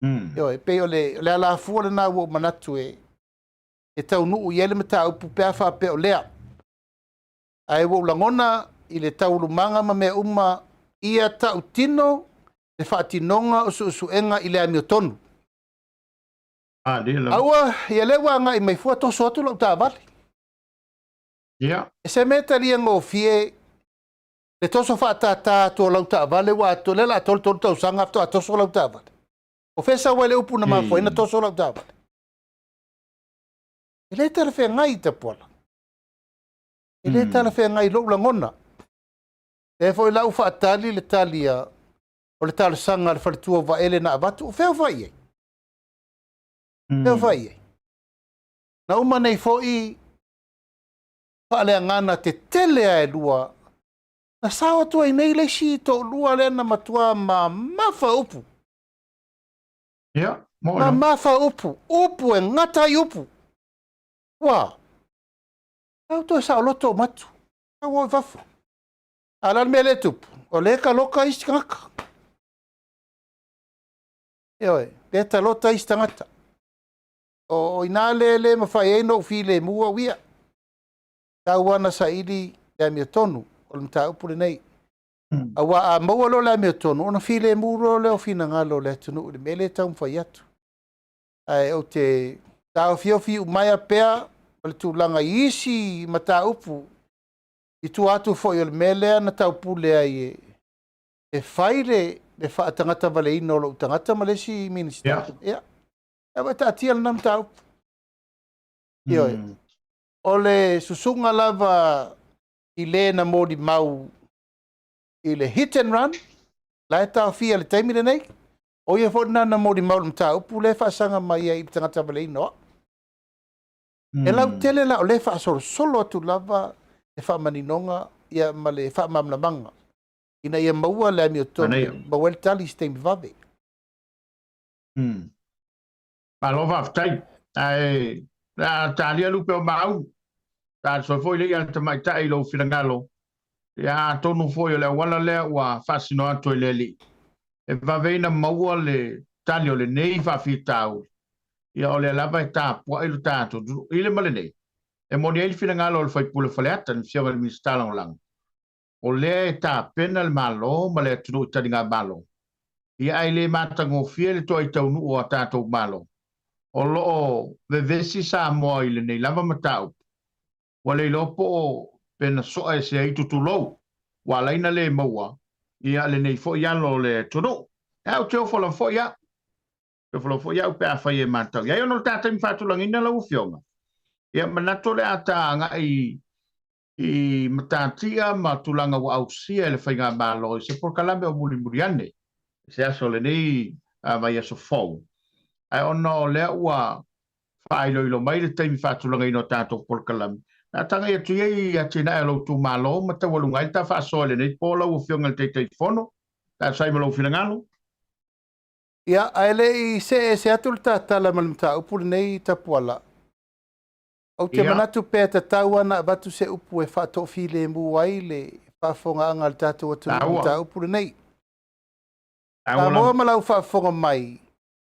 Ia, e pe o le ala fua le na ua manatu e tau nuu i ele mata upu pe a wha pe o lea. Ai wo langona i le tau manga ma me uma ia tau tino le whaatinonga o suenga i le amio tonu. Aua, ia le wanga i mai fua toso atu lau tā vale. Ia. E se meta lia ngō fie le toso whaatata to lau tā vale wa ato le la tolu tau sanga afto a toso lau tā vale. O fesa wale upu na mafo ina toso lau tā vale. I le tala whea ngai Tapuala. I le tala whea ngai lou langona. E foi lau whaatali le talia o le tala sanga le whalitua wa ele na abatu o wheo vai e. Wheo vai e. Na uma nei foi whaale ngana te tele a e lua na sawa tua i nei le si to lua le na matua ma mafa upu. Ia, mo Ma no. mafa upu. Upu e ngata i upu. Wa. Au to sa o loto matu. Au o vafu. Alan mele tupu. O le ka loka isi ngaka. Eoi, le ta lota isi tangata. O ina le mawhai eino ufi le mua wia. Tau wana sa ili le amia tonu. O le mta upure nei. Awa a maua lo le amia tonu. Ona fi le muro le o fina ngalo le tunu. Le mele tau mwhai atu. Ai o te tau fio fi umaya pea. O le tūlanga isi mata upu. I tu atu fo i le mele na tau pule ai e whaire le whaatangata vale ino lo utangata malesi minister. Ia. Ewa ta atia na mta upu. Ioi. O le susunga lava i le na modi mau i le hit and run. La e tau fia le taimire nei. O ia fo na modi mau le mta upu le whaasanga mai i tangata vale ino. E lau tele la o le whaasoro solo atu lava e whaamaninonga ia ma le whaamamlamanga. Ina ia maua le ami o tonu. Mawel tali stemi vave. Malo whaftai. Ai, talia lupe o mau. Ta so foi le ia tamai tai lo filangalo. Ia tonu foi le wala le wa fasino atu le li. E vaveina maua le tali o le nei whafitau. Ia o le lava e tāpua ilu tātu. Ile male nei. E moni ele filangalo le fai pule faleata ni fiawa le ministala o lang. O le e tā pena le malo ma le tunu itaringa malo. Ia ai le matango fie le toa i taunu o a tātou malo. O loo vevesi Samoa i le nei lava matau. Wa le lopo o pena soa e se ai tutulou. Wa laina le maua. Ia le nei fo ialo le tunu. Ia o teo fola fo ia. Teo fola fo ia upe a fai e matau. Ia ono tata mi fatulangina la ufionga. Ia manato le ata ngai i matatia ma tulanga wa ausia le whainga malo. Se Polokalame o muli muriane. Se aso le nei vai aso fau. Ai ono lea ua whaelo ilo mai le taimi whatulanga ino tātou Polokalame. Nā tanga ia tu iei a tina e lau tu malo, ma ta walunga i ta whaasoa le nei pōla ua whionga le teitei whono. Tā sai ma lau whingalo. Ia, aele i se atu le tātala malimta upu le nei Tapuala. Au te manatu pēr ta tau ana batu se upu e whaatofi le muai le whaafonga anga le tātou atu malimta upu le nei. Tā moa malau whaafonga mai.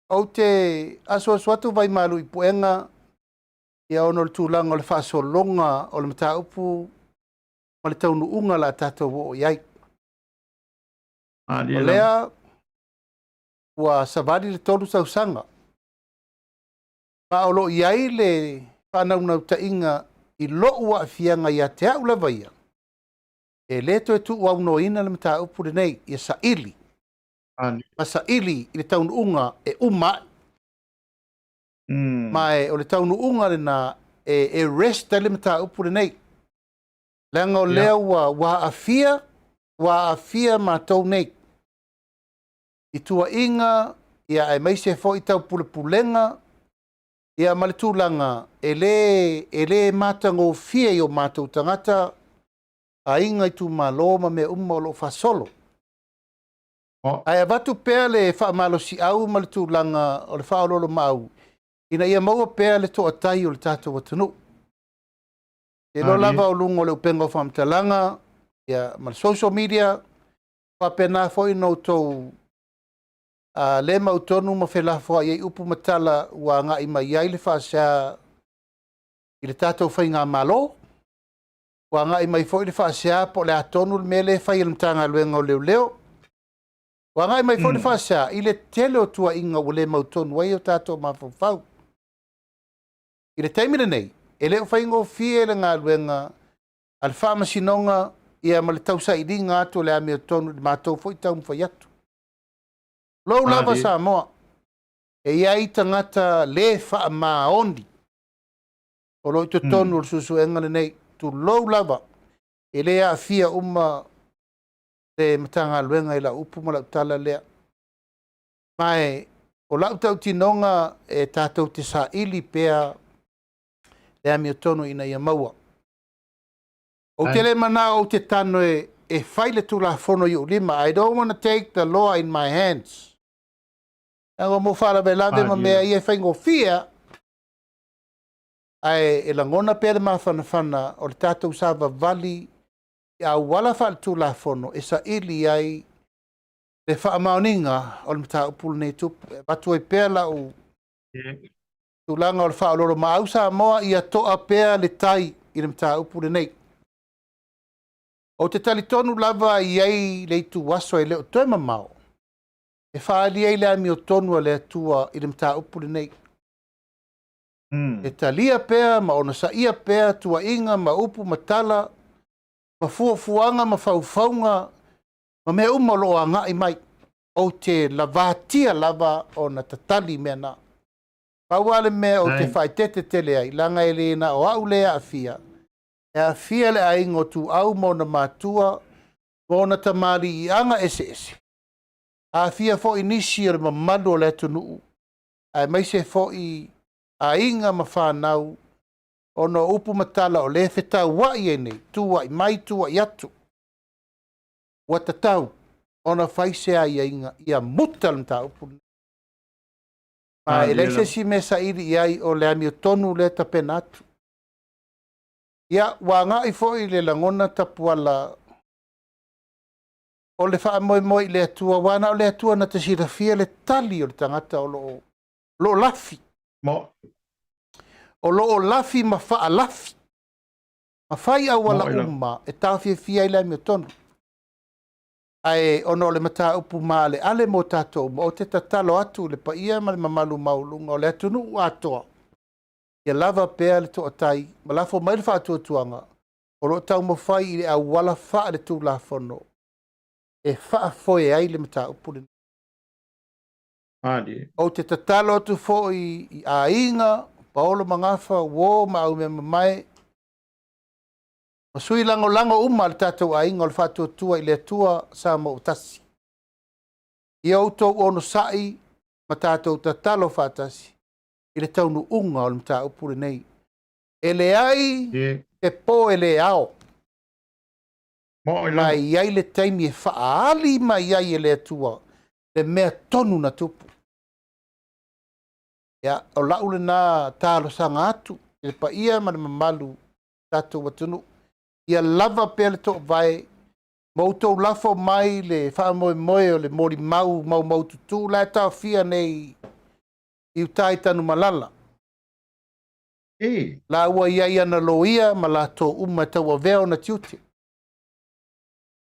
Au te aso atu vai malu i puenga ia ono le tūlanga o le whaasolonga o le mata upu ma le taunu unga la tātou o iai. O lea ua savali le tolu sausanga. Ma o lo iai le whanaunau ta inga i lo ua fianga ia te au lava ia. E leto e tu wau no ina le mata upu le nei ia saili. Ma saili i le taunu unga e umai. Mai o le taunu unga le na e resta le mata upu le nei. Langa o lea wa afia mātou nei. I tua inga, ia e maise fo i tau pulenga, ia maletulanga e le matango fia i o mātou tangata, a inga i tu maloma me o lo fasolo. Ai avatu pea le whaamalo si au maletulanga o le whaalolo mau. Ina ia maua pea le toa tai o le tātou watanu. E lo lava o lungo le upenga o whamtalanga, ia ma social media, whapena fo i no tau le mautonu ma whelafo ai upu matala wa nga i mai ai le whaasea i le tātou whainga malo. Wa nga i mai fo i le whaasea po le atonu le mele whai il mtanga luenga o leo leo. Wa nga i mai fo i le whaasea i le tele o tua inga o le mautonu wai o tātou mawhawhau. I le taimire nei, e leo whaingo fie le ngā luenga al whaamasinonga ia ma le tausa i ringa atu le ame o tonu le mātou fo i tau mwhai atu. Lou lava Samoa, e iai tangata le wha maondi. O loi to tonu o susu enga le nei, tu lou lava, e le a fia le matanga luenga i la upu ma la utala lea. Mai, o la utau tinonga e tātou te sa ili pea le ami o tonu ina ia maua. O te le mana o te tano e whaile tu la fono i ulima. I don't want to take the law in my hands. Anga mo whala me lave ma mea i e whaingo fia, ai e langona pea le mawhana o le tātou sāwa vali i a wala whale tu la fono e sa ili ai le whaamaoninga o le mata upulu nei tupu. E batu e pea la u tūlanga o le whaaloro ma au Samoa i a toa pea le tai i le mata upulu nei. O te talitonu lava i ai le tu waso e leo toe mamao. E whaali ai le ami o tonu le atua i le mta upuri nei. E talia pea, ma ona sa ia pea, tua inga, ma upu, ma tala, ma fuafuanga, ma faufaunga, ma mea umalo a ngai mai. O te lavatia lava o na tatali mea na. Pauale mea o te whaitete tele ai, langa e leena o au lea a fia. E a fia le a ingo tu au mo na matua, mo na tamari i anga ese. A fia fo inisi o ma mado le tunu. Ai mai se fo i a inga ma whanau, o no upu matala o le wheta wai e nei, tua i mai tua i atu. Watatau, o na whaise a inga, ia mutal mta upu. Ma e leise si me sa iri i ai o le ami o tonu le tapenatu. Ia, wanga i fo i le langona Tapuala o le wha moi le atua wana o le atua na te sirafia le tali o le tangata o lo lafi. O lo lafi ma wha lafi. Ma whai au wala umma e tawhia fia i le ami o tonu. Ai ono le mata upu ma le ale mo tatou o te tatalo atu le pa ia ma le mamalu maulunga o le atunu u atoa. Ia lava pea le toa tai, ma lafo mai le wha atua tuanga. O lo tau mo whai i le au wala wha le tu la fono. E wha foe ai le mata upu. O te tatalo atu fo i a inga, paolo mangafa, wo ma au me mai. Ma sui lango uma le tatou a inga o le wha atua tua i le atua sa mo utasi. I autou ono sai, ma tatou tatalo wha atasi. I le taunu unga o le mta upure nei. E le ai, e po e le ao. Mai iai le taimi e whaali mai iai e le atua. Le mea tonu na tupu. Ia, o lau le nā tālo sanga atu. E pa ia ma le mamalu tatou watunu. Ia lava pea le toa vai. Moutou lafo mai le wha moe o le mori mau tutu. La tau fia nei i utai tanu malala. La ua iai ana loia ma la tō uma taua veo na tiute.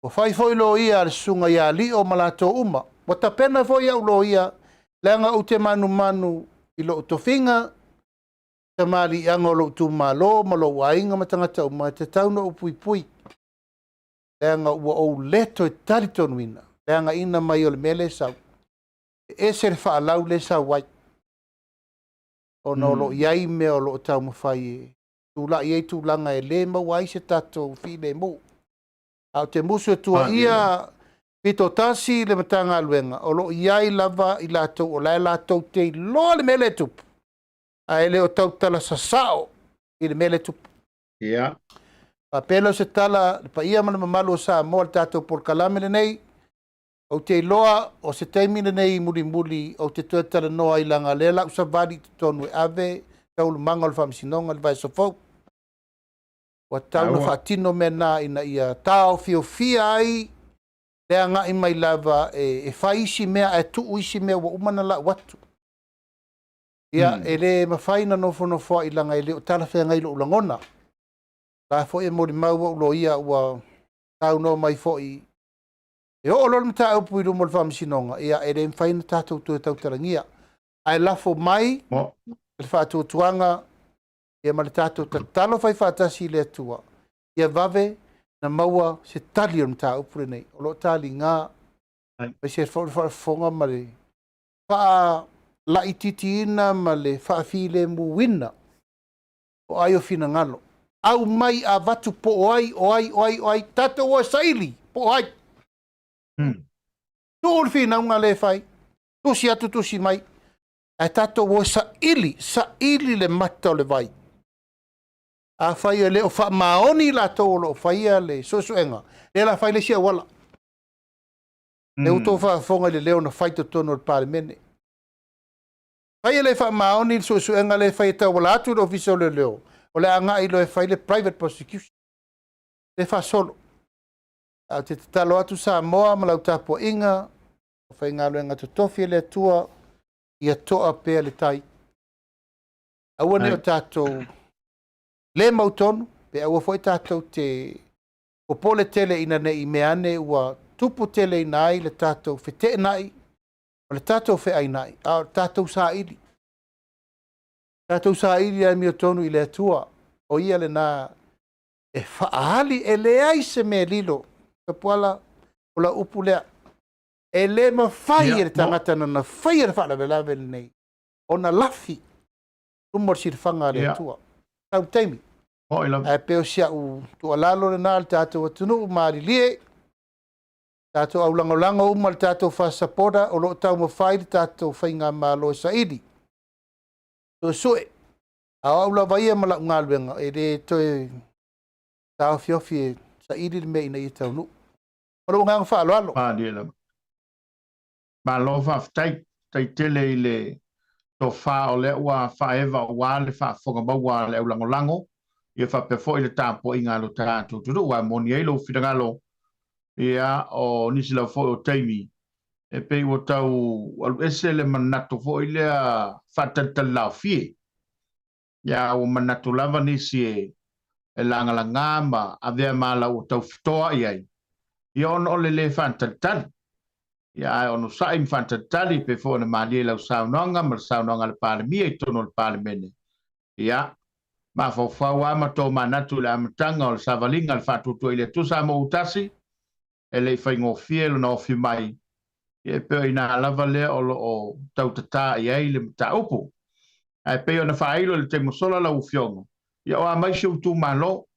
O whai foi loia le sunga ia li o ma la tō uma. Wa ta pena foi au loia leanga u te manu i lo utofinga. Ta mali anga o lo tu malo ma lo wainga ma tangata uma te tauna upui. Leanga ua o leto e taritonuina. Leanga ina mai o le mele sau. E se le wha lau le sau wai. O no lo iai me o lo tau mawhai e. Tula iei tūlanga e le mau ai se tato while mo. Au te musu e tua ia pito tasi le matanga aluenga. O lo iai lava i latou o lai latou te loa le mele tupu. A ele o tau tala sasao i le mele tupu. Ia. A pelo se tala pa ia mana mamalu o Samoa le tatou Polokalame le nei. O te loa o se teimine nei muli o te tuatala noa i langa lela usa vadi te tonu e ave tau lu manga o le whamisinonga le vai sofau. Wa tau na whaatino mena ina ia tau fia ai lea nga i mai lava e whaisi mea e tuu isi mea wa umana la watu. Ia e le mawhaina nofo i langa i leo tala whea ngai lo ulangona. La fo e mori maua ulo ia ua tau no mai fo i e o lor mta au pui rumo le whamisinonga. Ia e le mwhaina tātou tue tau tarangia. Ai lafo mai le whātua tuanga ia ma le tātou tatalo whai whātasi le atua. Ia vave na maua se tali o mta au pui nei. O lo tali ngā mai se whafonga ma le wha la ititi ina ma le wha file muwina o ai o fina ngalo. Au mai a vatu po o ai, tātou o saili po ai. Tūl fina unga le fai. Tusi atu tusi mai. Ai tato wo sa ili le mata o le vai. A fai le o fa maoni la tolo, fai le sosuenga. Le la fai le sia wala. Le uto fa fonga le leo na fai to tono le pale mene. Fai le fa maoni sosuenga le fai ta wala atu le ofisa le leo. O le anga ilo e fai le private prosecution. Le fa solo. A te talo atu Samoa ma lau tapo inga. O fai ngalo enga totofi le atua. Ia toa pea le tai. Aua ne o tatou le mautonu, pe aua foi tatou te popole tele ina ne i meane ua tupu tele ina ai le tatou fete nai, o le tatou fe ai nai, a tatou sa ili. Tatou sa ili ai mio tonu i le atua, o ia le na e faali e le ai se me lilo, Tapuala o la upu lea. E le mawhai e le tangata na whai e le whaala lave nei. O na lafi, umor sirwhanga le atua. Tau teimi. E peo sia u tua lalo le nā le tātou atunu maari lie. Tātou au lango uma le tātou whasapora o lo tau mawhai le tātou whainga mālo sa idi. So sue. Au la vai e mala ngā luenga e re toi tau fiofi e sa idi le me ina i tau nu. Olo ngang wha alo alo. Ma lo whaftai tai tele i le to wha o le ua whaewa o wā le whafonga maua le au lango. Ia whapefo i le tāpo i ngā lo tātou. Turu wā moni eilo whirangalo. Ia o nisi lau fo o teimi. E pei o tau alu ese le manato fo i lea whatatalao fie. Ia o manato lava nisi e langalanga ma a vea mala o tau fitoa i ai. Ia ono ole le whantatali. Ia ono saim whantatali pe fo na maali e lau saunonga ma saunonga le pāle mia i tono le pāle mene. Ia ma fau ama to manatu le amatanga o le savalinga le whatutua i le tusa mo utasi e le whaingo fielo na ofi mai e peo i nā lava lea o tautata i ai le mta upu e peo na whailo le te musola la ufiongo ia o a mai se utu malo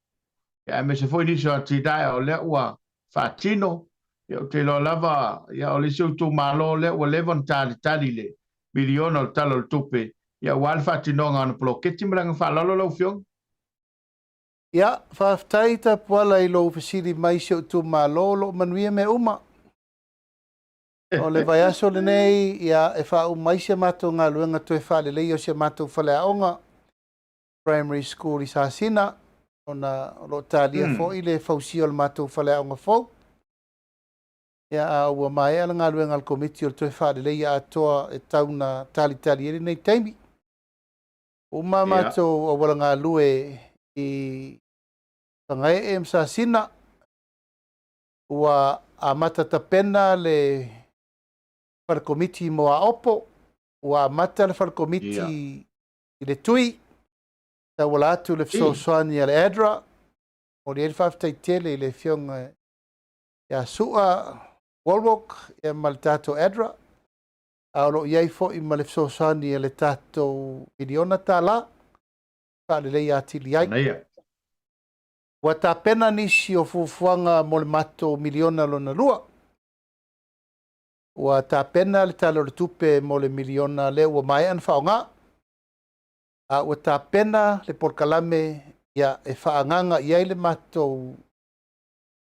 ia me se foi nisi o atidai o lea ua whatino ia o te lo lava ia o le se utu malo lea ua levon tali le miliona o talo le tupe ia wal whatinonga ana poloketi maranga whalalo la ufiongo. Ia, whaftai Tapuala i lo ufisiri mai se utu malolo manuia me uma. O le vai aso le nei, ia e wha umai se mato ngā luenga toi whale lei o se mato whale aonga. Primary school i Sasina, o na lo talia fo i le fausi o le mato whale aonga fo. Ia a ua mai ala ngā luenga al komiti o le toi whale lei a toa e tauna tali eri nei taimi. Uma mato o wala ngā lue i Tangai e Sasina ua a matata pena le wharakomiti mo a opo, ua mata le wharakomiti i le tui, ta wala atu le fsoswani a le edra, o le whaftai tele i le fionga ia sua Walwalk e ma le tato edra, a olo iai fo i ma le fsoswani a le tato miliona ta la, ka le lei atili ai. Wa ta pena nisi o fufuanga mo le mato miliona lona lua. Wa ta pena le talo le tupe mo le miliona le ua mai an whaonga. Wa ta pena le Polokalame ia e whaanganga ia le mato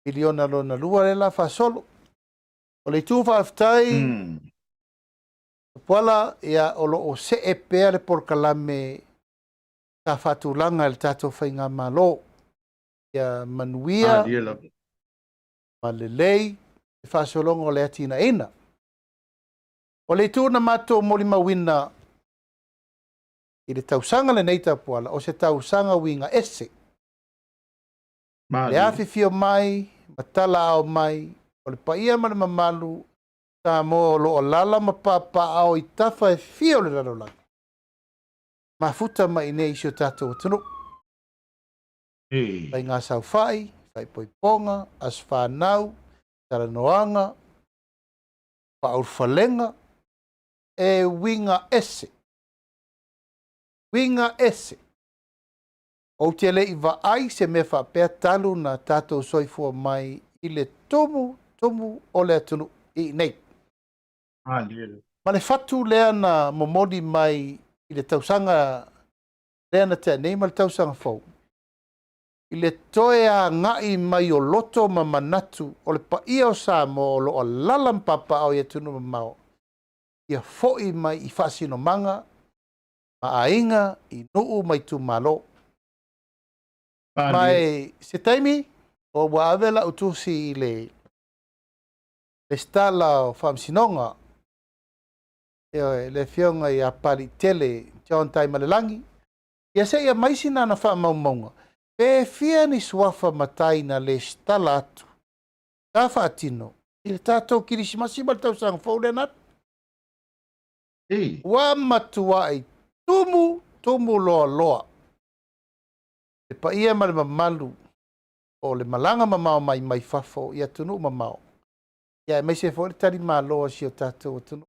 miliona lona lua le la whasolo. O le tu whaftai Tapuala ia o lo o se e pea le Polokalame ta whatulanga le tato whainga malo. Ia manuia, ma le lei, e whasolonga o le atina ena. O le tūna mato moli mawina i le tausanga le nei Tapuala, o se tausanga winga ese. Le awhiwhio mai, matala ao mai, o le paia ma le mamalu, ta mo lo o lala ma papa ao i tafa e fio le lalolanga. Ma futa ma i nei sio tato o tunu. Pai ngā sau whai, whai poiponga, as whanau, taranoanga, whaurwhalenga, e winga ese. Winga ese. O te le i ai se me whapea talu na tātou soifua mai i le tomu tomu o le atunu I nei. Hallelujah. Ma le fatu lea na momodi mai I le tausanga lea na te nei ma le tausanga fau. I le toe a ngai mai o loto ma manatu o le paia o Samoa o lo o lalampapa au ia tunu mamao. Ia foi mai I whasino manga, ma ainga I nuu mai tu malo. Mai se taimi o wa avela utusi I le stala o whamsinonga le fionga I a pali tele John Tai Malelangi. Ia se ia maisina na whamaumaunga. Pe fia ni swafa matai na le stala atu. Ta whaatino. I le tātou kirisimasi ma le tausanga fōle nat. Wa matua ai tumu loa loa. E pa ia ma le mamalu o le malanga mamao mai fafo ia tunu mamao. Ia mai se fo le tari maloa si o tātou tunu.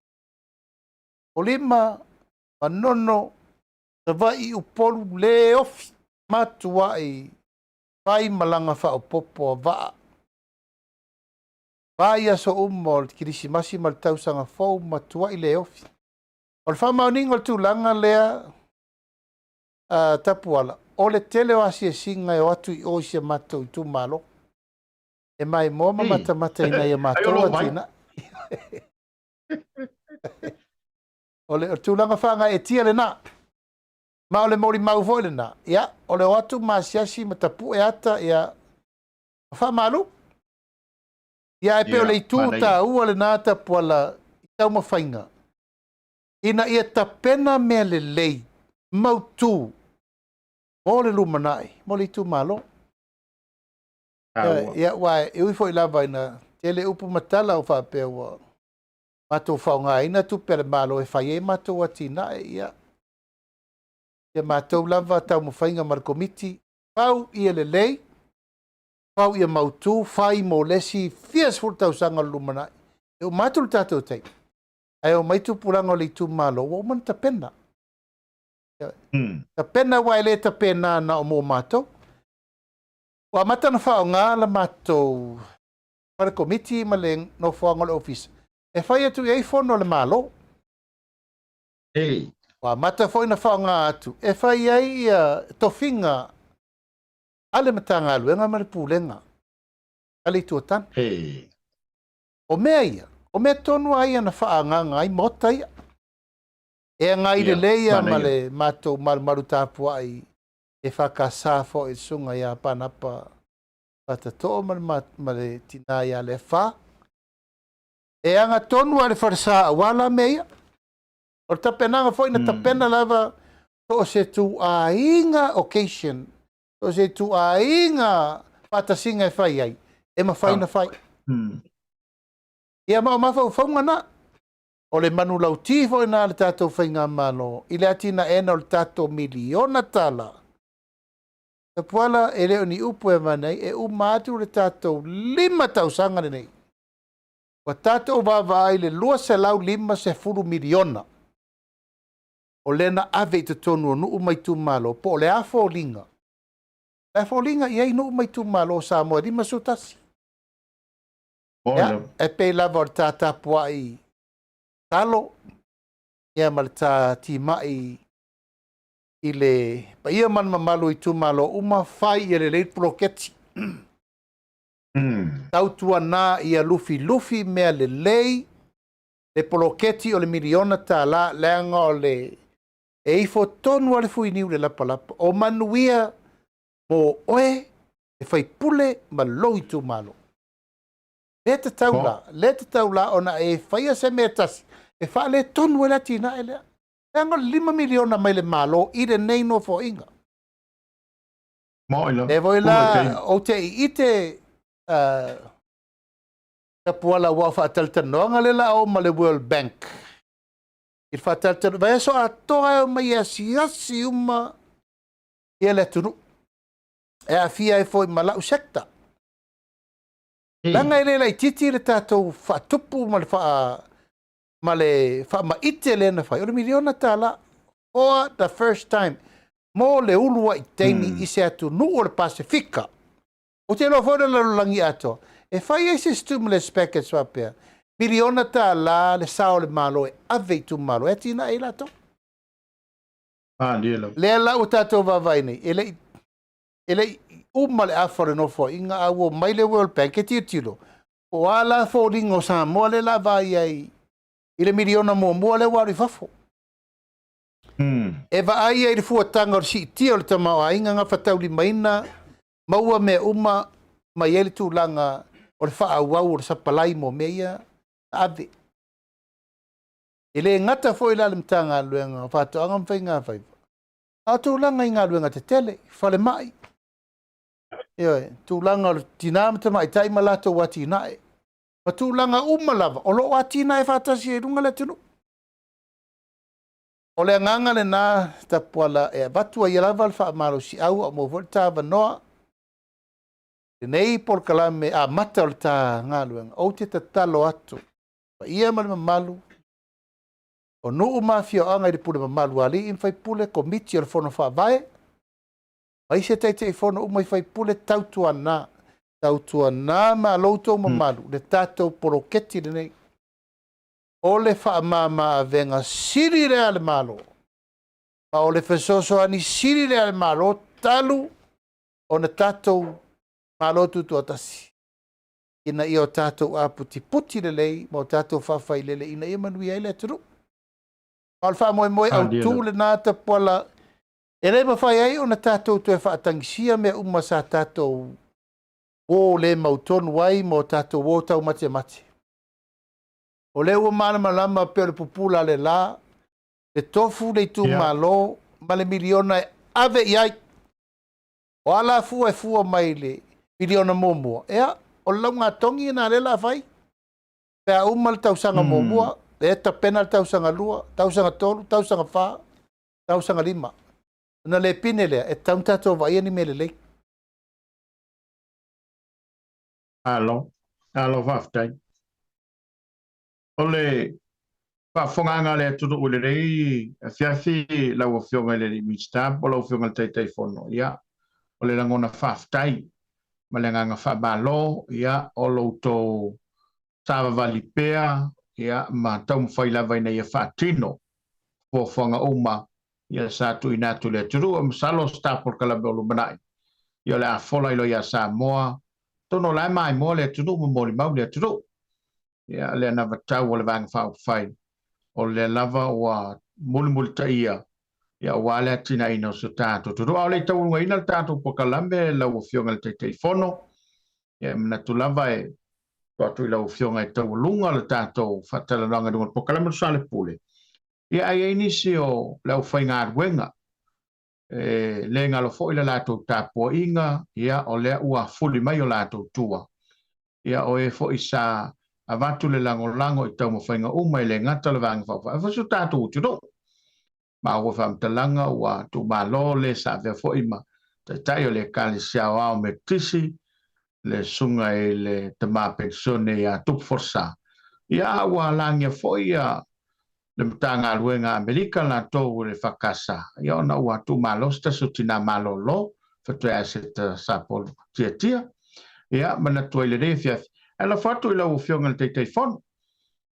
O lima manono tawai upolu le ofi matua ai pai malanga fa o popo va. Vai aso umo le kirisimasi ma le tausanga fou matua I le ofi. O le whamauninga o tūlanga lea Tapuala. O le tele o asia singa e o atu I oisia matou I tu malo. E mai moma mata ina ia matou atina. O le tūlanga whanga e tia le nā. Ma o le mori mau foi le nā. Ia, o le o atu maasiasi ma tapu e ata ia whamalu. Ia e peo le I tūta ua le nā Tapuala I tau mawhainga. Ina ia tapena mea le lei. Mau tū. Mo le lumanai. Mo le tu malo. Ia wai. E ui foi lava ina. Tele upu matala o whapea ua. Matou whaunga ina tu pere malo e whai e matou atina e ia. Ia matou lava tau mawhainga markomiti. Pau ia le lei. Pau ia mau tū. Whai mo lesi. Fias fur tau sanga lumanai. E o matou tātou tei. Ai o mai tu puranga o le tu malo. O man ta pena. Ta pena wai le ta pena na o mo matou. Wa mata na whao ngā la matou. Para komiti ma le no whaanga le office. E whai atu e whono le malo. Wa mata whai na whao ngā atu. E whai ai tofinga. Ale matanga aluenga ma le pūlenga. Ale tuatan. O mea ia. O mea tonu ai na whaanganga ai mota ia. E ngai le leia ma le matou maru tāpua ai. E whakasā fo e sunga ia panapa. Patatoa ma le tina ia le wha. E anga tonu a le wharasa wala mea ia. O le tapenanga fo ina tapena lava. To se tu a inga occasion. To se tu a inga patasinga e whai ai. E ma whai na whai. Ia mao mawhau whaunga na. O le manu lau tifo ina le tātou whainga malo. I le atina ena o le tātou miliona tala. Tapuala e leo ni upu e manei e umatu le tātou 5 tausanga nei. Wa tātou wawai le lua se lau 5 miliona. O lena ave I te tonu o nuu mai tu malo. Po le afo linga. Le afo linga iei nuu mai tu malo o Samoa 5 sutasi. Ja, e pe lava o tā Tapua I talo. Ia ma le tā tīmai I le pa ia man mamalu I tu malo uma whai I le leit proketi. Tautua nā ia lufi mea le lei. Le proketi o le miliona tā la leanga o le e ifo tonu ale fui niu le lapalapa. O manuia mo oe e whai pule ma lo I tu malo. Le te taula ona e whaia se mea tasi. E wha le tonu e la tina e lea. E anga 5 miliona mai le malo I le nei no fo inga. E voi la o te I ite Tapuala wa whaataltanoanga le la o ma le World Bank. I whaataltanoanga. Vai so atoa o mai asiasi uma I le tunu. E a fia e foi malau sekta. Langa ele lai titi le tātou whaatupu ma le whaamaite le na whai. O le miliona tāla for the first time. Mo le ulua I teini I se atu nuu o le Pasifika. O te loa fōra lalulangi ato. E fai e se stimulus package wapea. Miliona ta la le sao le malo e ave tu malo. E tina e lato. Dilo. Le la o tato vavai nei. Ele uma le afore no fo. Inga awo mai le World Bank e tiro. O ala fo ringo Samoa le la vai ai. Ile miliona mo le wari fafo. E va ai e fuatanga o si tio le tamau a inga nga whatauli maina. Maua me uma mai ele tu langa o le wha au o le sapalai mo meia ave. Ele ngata fo ila le mtanga luenga whato anga mwhai ngā whai. A tu langa i ngā luenga te tele, whale mai. Ioe, tu langa o tina mta mai tai malato wati nae. Ma tu langa lava, o lo wati nae whatasi e runga le tunu. O le nganga le nā tapuala e vatua i lava le wha maro si au a mo volta vanoa. Nei Polokalame a mata o le tā ngā luenga, o te tatalo atu. Pa ia mali mamalu, o nuu mafia o anga i le pule mamalu ali in fai pule komiti o le fono wha vae. Ai se teite i fono umai fai pule tautua nā ma loutou mamalu, le tātou poroketi le nei. O le wha mama a venga siri rea le malo. Ma o le fesoso ani siri rea le malo, talu o na tātou malo tutu atasi. Ina i o tātou a puti le lei, ma o tātou whawhai lele ina i manui ai le turu. Ma o le wha moe au tū le nā Tapuala. E rei mawhai ai o na tātou tu e whaatangisia mea uma sa tātou o le mautonu wai ma o tātou o tau mate. O le ua mana malama pe o le pupula le la, le tofu le tu malo, ma le miliona e ave i ai. O ala fua e fua mai le miliona momua. Ea, o lau ngā tongi na le la fai. Pea uma le tausanga momua, le eta pena le tausanga lua, tausanga tolu, tausanga wha, tausanga lima. Na le pine lea, e taun tato vai ani me le lei. Alo whaftai. O le whafonganga le tudu ule rei, a fiafi lau o fionga le mista, o lau fionga teitai fono, ia. O le langona whaftai, ma le nganga whabalo, ia, o lau tō tawa valipea, ia, ma tau mwhai lava ina ia whatino, whonga uma, ia sa tu ina tu le turu, salo sta Polokalame o lumanai. Ia le a fola ilo ia Samoa, tono lai mai mo le turu, mo mau le turu. Ia le na vatau o le vanga whai, o le lava o muli ta ia, ia wale tina ina o se tātou turu. O le tau unga ina le tātou Polokalame, lau o fionga le teitei fono, ia mna tu lava e, tuatu ila o fionga e tau lunga le tātou whatalananga dunga Polokalame o Soalepule. Ia ai nisi o lau whai ngā ruenga, le ngalo fo ila lātou tāpua inga, ia o lea ua fuli mai o lātou tua. Ia o e fo isa avatu le lango i tau mawhainga uma i le ngata le vanga whawha. E fasu tātou utiro. Ma ua whamtalanga ua tu malo le sa vea fo ima. Tai o le kali siao ao me tisi, le sunga e le tama pensione ia tup forsa. Ia ua langia fo ia le mtanga luenga Amerika la tau le whakasa. Ia ona ua tu malo sta sutina malo lo, fatua aseta sapol tia. Ia mana tua ile refiafi. Ala fatu ila ufionga le teitei fono.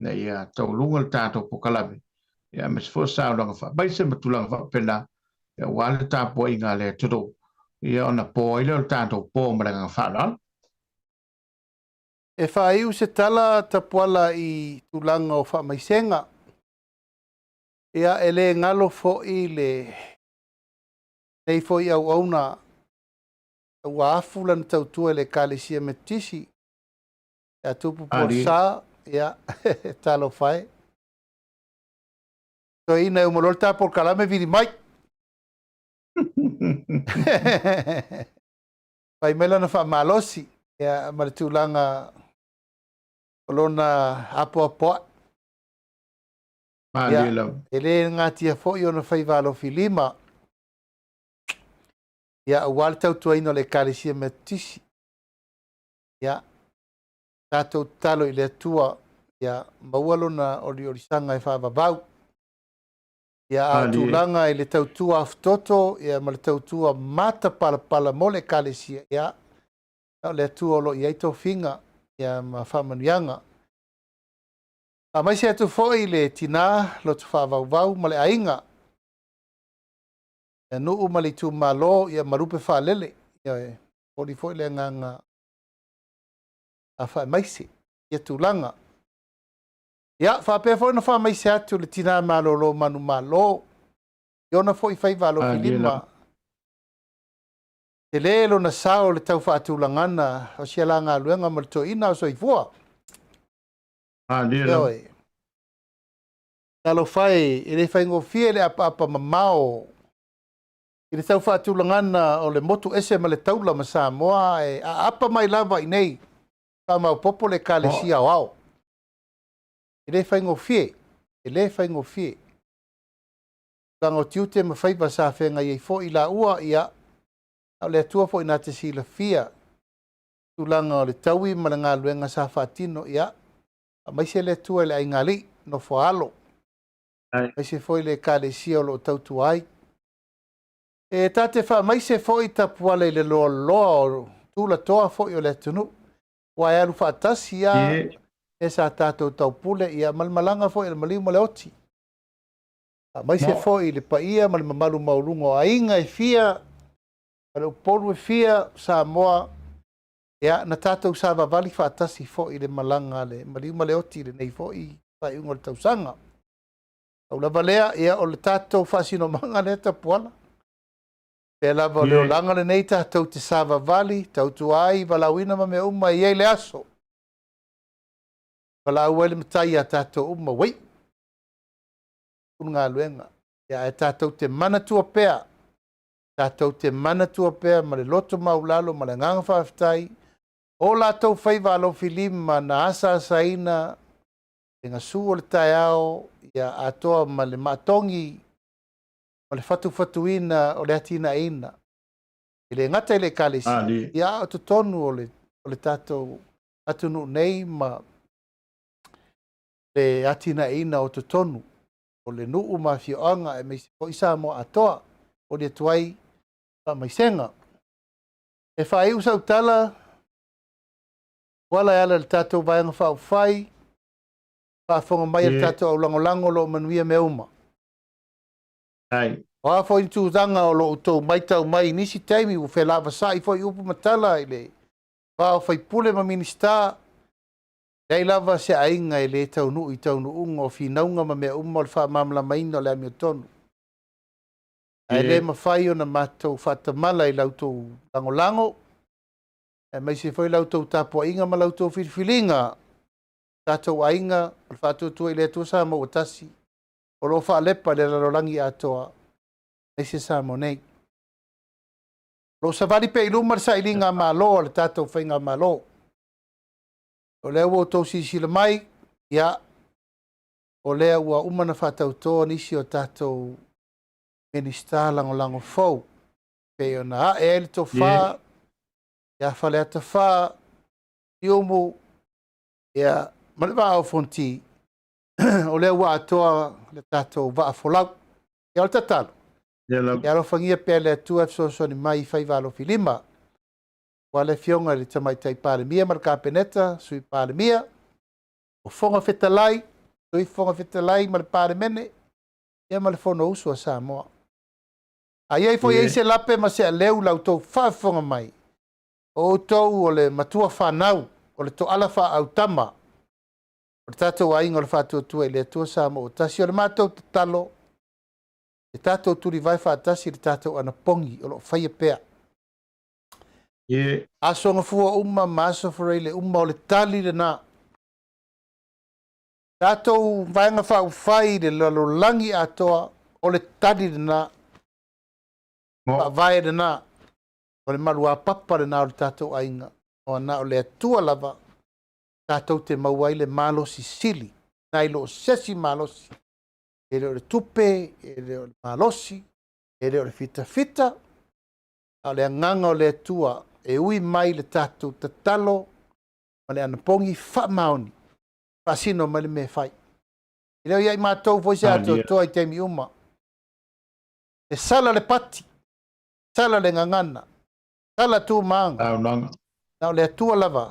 Na ia tau lunga le tātou Polokalame. Ia mes fo sao langa wha. Baise matulanga wha pena. Ia wale tāpua inga le tudo. Ia ona po ile le tātou po maranga wha. E whaiu se tala Tapuala i tulanga o wha maisenga. Ia ele ngalo fo i le nei fo i au auna ua afulan tautua le kālesia me tisi. Ia tupu po sa, ia talo whae. So ina e umolol tā Polokalame viri mai. Pai mela na wha malosi. Ia maritulanga olona apoa. Ia ele ngātia fo i ona whai valo filima. Ia wale tautua ino le kālesia me tisi. Ia tātou talo i le atua, ia maualo na orisanga e whaavavau. Ia atulanga i le tautua aftoto, ia ma le tautua mata pala mo le kālesia, ia le atua olo i eito finga, ia ma whamanuanga. A mai se atu foi le tina lo tu whavauvau ma le ainga. E nuu ma le tu malo ia marupe whalele. Ia e pori foi le nganga a wha maise. Ia tūlanga. Ia whapea foi na wha maise atu le tina malo lo manu malo. Iona foi whai valo filima. Te lelo na sao le tau wha atulangana. O sia la ngā luenga ma le to ina o soifua. Ia e. Talo fai, e le whai ngofie le apa mamao. I le tau whaatulangana o le motu ese ma le taula ma Samoa e a apa mai lava i nei. Ka mau popo le ka le sia o au. I le whai ngofie, i le whai ngofie. Tango tiute ma whaiva sa whenga i fo i la ua ia. Au le atua fo i nā te sila fia. Tulanga o le taui ma le ngā luenga sa whaatino ia. A maise le atua le ai ngali no whaalo. Maise fo i le ka le sia o lo tautu ai. E tate wha maise fo i Tapuala i le loa loa o tūla toa fo i o le tunu. Wai alu wha atasi ia e sa tātou taupule ia malmalanga fo i le maliu ma le oti. Maise fo i le paia ma le mamalu maulungo a inga e fia ma le upolu e fia Samoa ia na tātou sa vavali wha atasi fo i le malanga le maliu ma le oti le nei fo i whai unga le tausanga. Au lava lea ia o le tātou whasino manga le Tapuala. Pe lava leo langa le nei tātou te sava vali, tautu ai, walauina ma me uma i le aso. Walau ele matai a tātou uma, wei. Kunu ngā luenga. Ia e tātou te mana tua pea. Tātou te mana tua pea, ma le loto maulalo, ma le nganga whawhitai. O lātou whaiva alo filima na asa asaina, e ngā su o le tai ao, ia atoa ma le matongi, ma le fatuina o le atina ina. I le ngata i le kalesi. Ia o tonu o le tātou atunu nei ma le atina ina o tonu. O le nuu ma fioanga e meisi po isa mo atoa o le tuai pa maisenga. E whae usau tala, wala ala le tātou vaianga whau whai, whafonga mai le tātou au langolango lo manuia me uma. Ai. Wa fo in tūtanga o lo utou mai tau mai nisi taimi u whelava sa i fo i upu matala i le. Wa o whai pule ma minista. Dei lava se ainga i le tau nu i tau nu unga o whinaunga ma mea umma o le wha mamla maina o le amio tonu. Ai le ma whai o na mātou whatamala i lautou langolango. E mai se foi lautou tapua inga ma lautou whirwhilinga. Tātou ainga o le whātou tua i le atua sa mo o tasi. O lo wha lepa le larolangi atoa. Nei se sa mo nei. Lo savali pe ilumar sa ilinga malo le tātou whainga malo. O lea ua o tau sisila mai, ia, o lea ua umana whatau toa nisi o tātou minista lango fau. Pe o na e ele to wha, ia whale ata wha, i umu, ia, malewa au fonti, o lea ua atoa le tātou wa afolau. Ia o tatalo. Ia alo whangia pe le atua so ni mai whai walo filima. Wale fionga le tamaitai palemia ma le kapeneta, sui palemia. O fonga fetalai, sui fonga fetalai ma le palemene, ia ma le fono usu a Samoa. A iai fo iei se lape ma se a leu lau tau whafonga mai. O tau o le matua whanau, o le to ala wha au tama. O le tātou ainga o le whatua tua i le atua Samoa. O tasi o le mātou te talo, le tātou turi vai whaatasi, le tātou anapongi, o lo whaia pea. Aso nga fua umma ma Aso Faraile umma o le tali le na. Tātou vaenga whau whai le lalolangi atoa o le tali le na. Vai le na. O le marua papa le na o le tātou ainga. O na o le atua lava. Tātou te mauai le malosi sili. Nai lo sesi malosi. E le o le tupe, e le o le malosi, e le o le fita. O le anganga o le atua. E ui mai le tātou tatalo, ma le anapongi whamaoni, whasino ma le me whai. I leo iai mātou voise ato toa i teimi uma. E sala le pati, sala le ngangana, sala tū maanga. Nau le atua lava,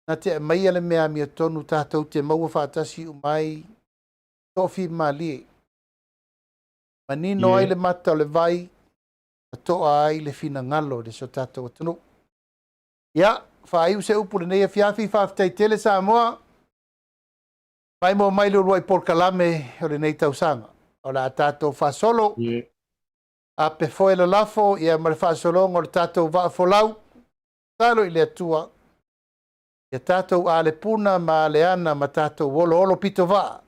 na te mai ale mea mia tonu tātou te maua whaatasi umai tofi mali. Manino ai le mata o le vai, a toa ai le fina ngalo le so tātou atunu. Ia, whaaiu se upu le nei a fiafi whaafitai tele Samoa, mai mo mai le uruai Polokalame o le nei tausanga. O la tātou whaasolo, a pe foe la lafo, ia ma le whaasolongo le tātou waa folau, talo i le atua, ia tātou a le puna ma le ana ma tātou wolo olo pito waa.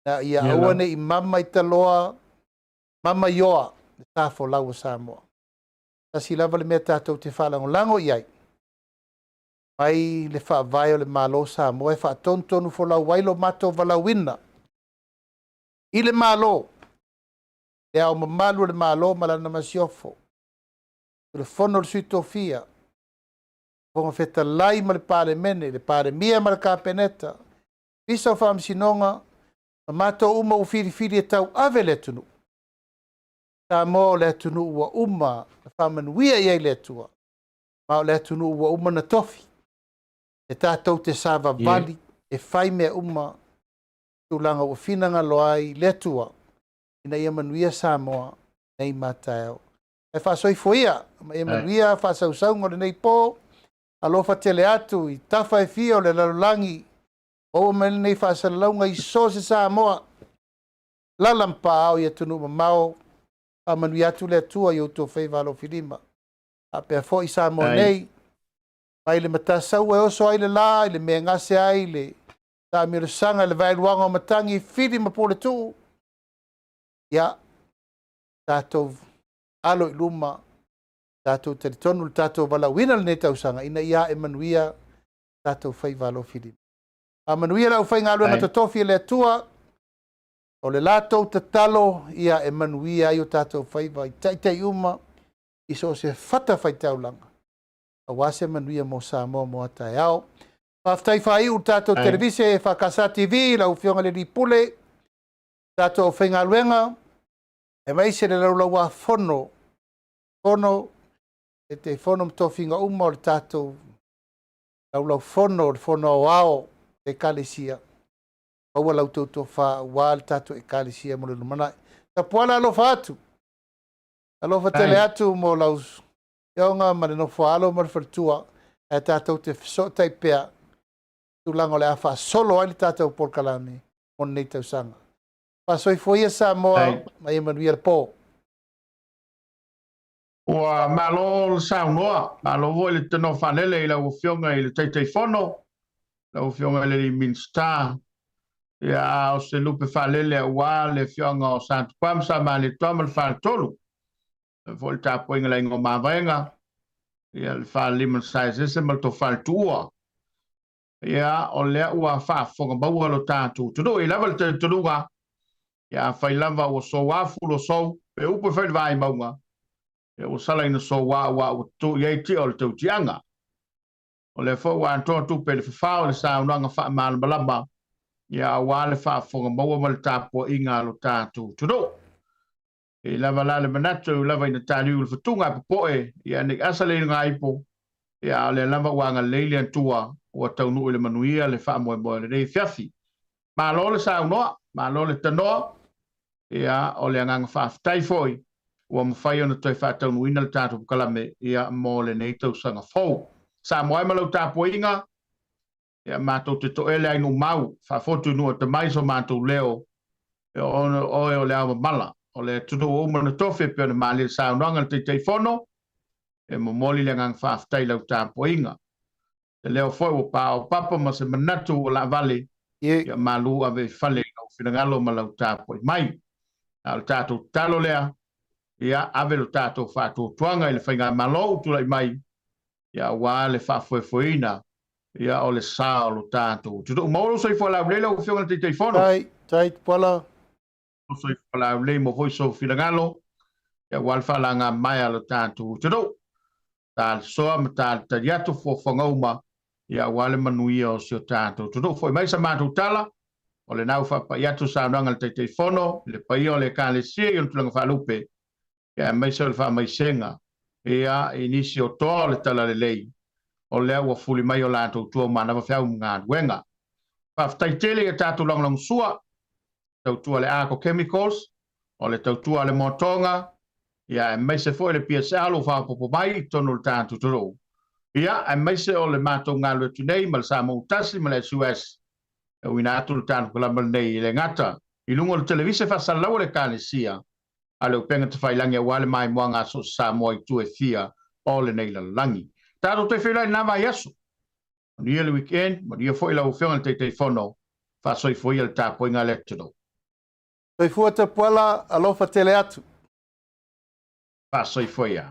Na ia awane i mama i taloa, mama ioa, le tāfo lau o Samoa. Tasi lava le mea tātou te whalango lango iai. Mai le whaavai o le malo Samoa, e whaatontonu fo lau wailo mato walawina. I le malo, le au mamalu le malo malana masiofo. Le fono le suitofia. Fonga feta lai ma le pare mene, le pare mia ma le kapeneta. Pisa o whaamsinonga, mato uma u firi e tau ave le tunu. Tā mō le tunu ua uma, na whamanuia iei le tua. Mao le tunu ua uma na tofi. E tātou te sāwa vali, e whai mea uma, tūlanga ua whinanga loai le tua. Ina ia manuia Samoa, nei mātao. E whasoi foia, ma ia manuia whasausaunga le nei pō, alofa tele atu, i tawha e fio le lalulangi, o me nei whasalaunga i sose Samoa. Lalampa au ia tunu mamao, a manuia atu le atua i uto whaivalo filima. A pia fo i Samoa nei, mai le matasau e oso ai le la, i le mea ngase ai le, ta mire sanga le vailuanga o matangi, fili ma pole tu. Ia, tātou alo i luma, tātou teritonu, tātou walawina le netau sanga, ina ia e manuia, tātou whaivalo filima. A manuia lau whainga alua matatofi le atua, o le lātou te talo, ia e manuia ai o tātou whaiva, i taitai uma, i so se whata whaitaulanga. A wase manuia mo Samoa mo atai au. Whaftai whai u tātou televise e whakasa TV, lau whionga le ripule, tātou whainga luenga, e mai se le lau a fono, e te fono mtofinga uma o le tātou, lau fono, le fono o ao, e kalesia. Aua lau tautua wha wāle tātou e kalesia mo le lumana. Tapuala alofa atu. Alofa tele atu mo lau ionga ma le nofo alo ma le wharitua, e tātou te so taipea, tūlanga le awha solo ai le tātou Polokalame, o nei tausanga. Pasoi foia Samoa, mai e manuia le pō. Ua malo le saunoa, malo voi le tano whanele i lau whionga i le teitei whono, lau whionga i le Minsta, ia o se lupe whanele a ua le whionga o Santu Pamsa, ma le tuama le whanatolu. Fo le tāpo inga le ingo mawaenga, ia le whanaliman saizese ma le to whanatua. Ia o lea ua whafonga maua lo tātu. Tudu i level te tudunga, ia whailava o so wafu lo so, pe upo whaile vai maunga. Ia o sala ina so wa o tu yeiti o le tau tianga. O le fo wa antoa tupe le whawhao le sa unanga wha malamalama. Ia wa le whafonga maua ma le tāpo inga lo tātu. Tudu. E lava la le manatu, lava ina tāniu le whatunga papoe, ia nek asale ngā ipo. Ia le lava wanga leile antua, o tau nuu le manuia le wha moe moe le rei fiafi. Ma lo le sa unoa, ma lo le tanoa, ia o le anganga whaafitai foi, ua mawhai ona toi whaatau nuina le tātou Polokalame, ia mo le neitau sanga fau. Sa moe ma lau tāpo inga, ia mātou te toele ai no mau, whaafotu nua te maiso mātou leo, ia o le awa mala, o le tunu o umana tofe pe ona mali le sa unanga le teitei whono, e mo moli le anganga whaafitai lau tāpo inga. Te leo foi o papa ma se manatu o la vale ia malu ave fale o finangalo ma lau tāpo mai. Al tātou talo lea, ia ave lo tātou whātou tuanga i le whainga malo tulai mai, ia wā le whaafoefoina, ia o le sā o lo tātou. Tuto mauro soi fo la vlela o whionga te whono. Tai, Tapuala. Soi fo la vlela mo foi so finangalo, ia wā le whalanga mai a lo tātou. Tuto, tāl soa ma tāl tariato fo whangauma, ia wale manuia o sio tātou. Tudu foi mai sa mātou tala, o le nau whapaiatu sa nanga le teitei whono, le paia o le kāle sia i on tulanga whalupe, ia mai sa le whamaisenga, ia inisi o toa le tala le lei. o lea ua fuli mai o lātou tua mana wa whiau ngā duenga. Whaftai tele e tātou long sua, tautua le ako chemicals, o le tautua le motonga, ia e meise fo le pia se alo whapopo mai tonu le tātou toro. Ia e meise o le mātou ngā lua tunei, ma le Samoa utasi, ma le SUS, e wina atu le tātou kalama nei i le ngata, i lungo le televise whasalau le kānesia, a le upenga te whailangi a wale mai mua ngā so Samoa i tu e fia o le nei la langi. Tātou te whilai nā mai aso. Nia le weekend, ma nia fo i lau whionga te te whono, whasoi fo i le tāpoi ngā lectino. Toi fua Tapuala alofa tele atu. Whasoi fo ia.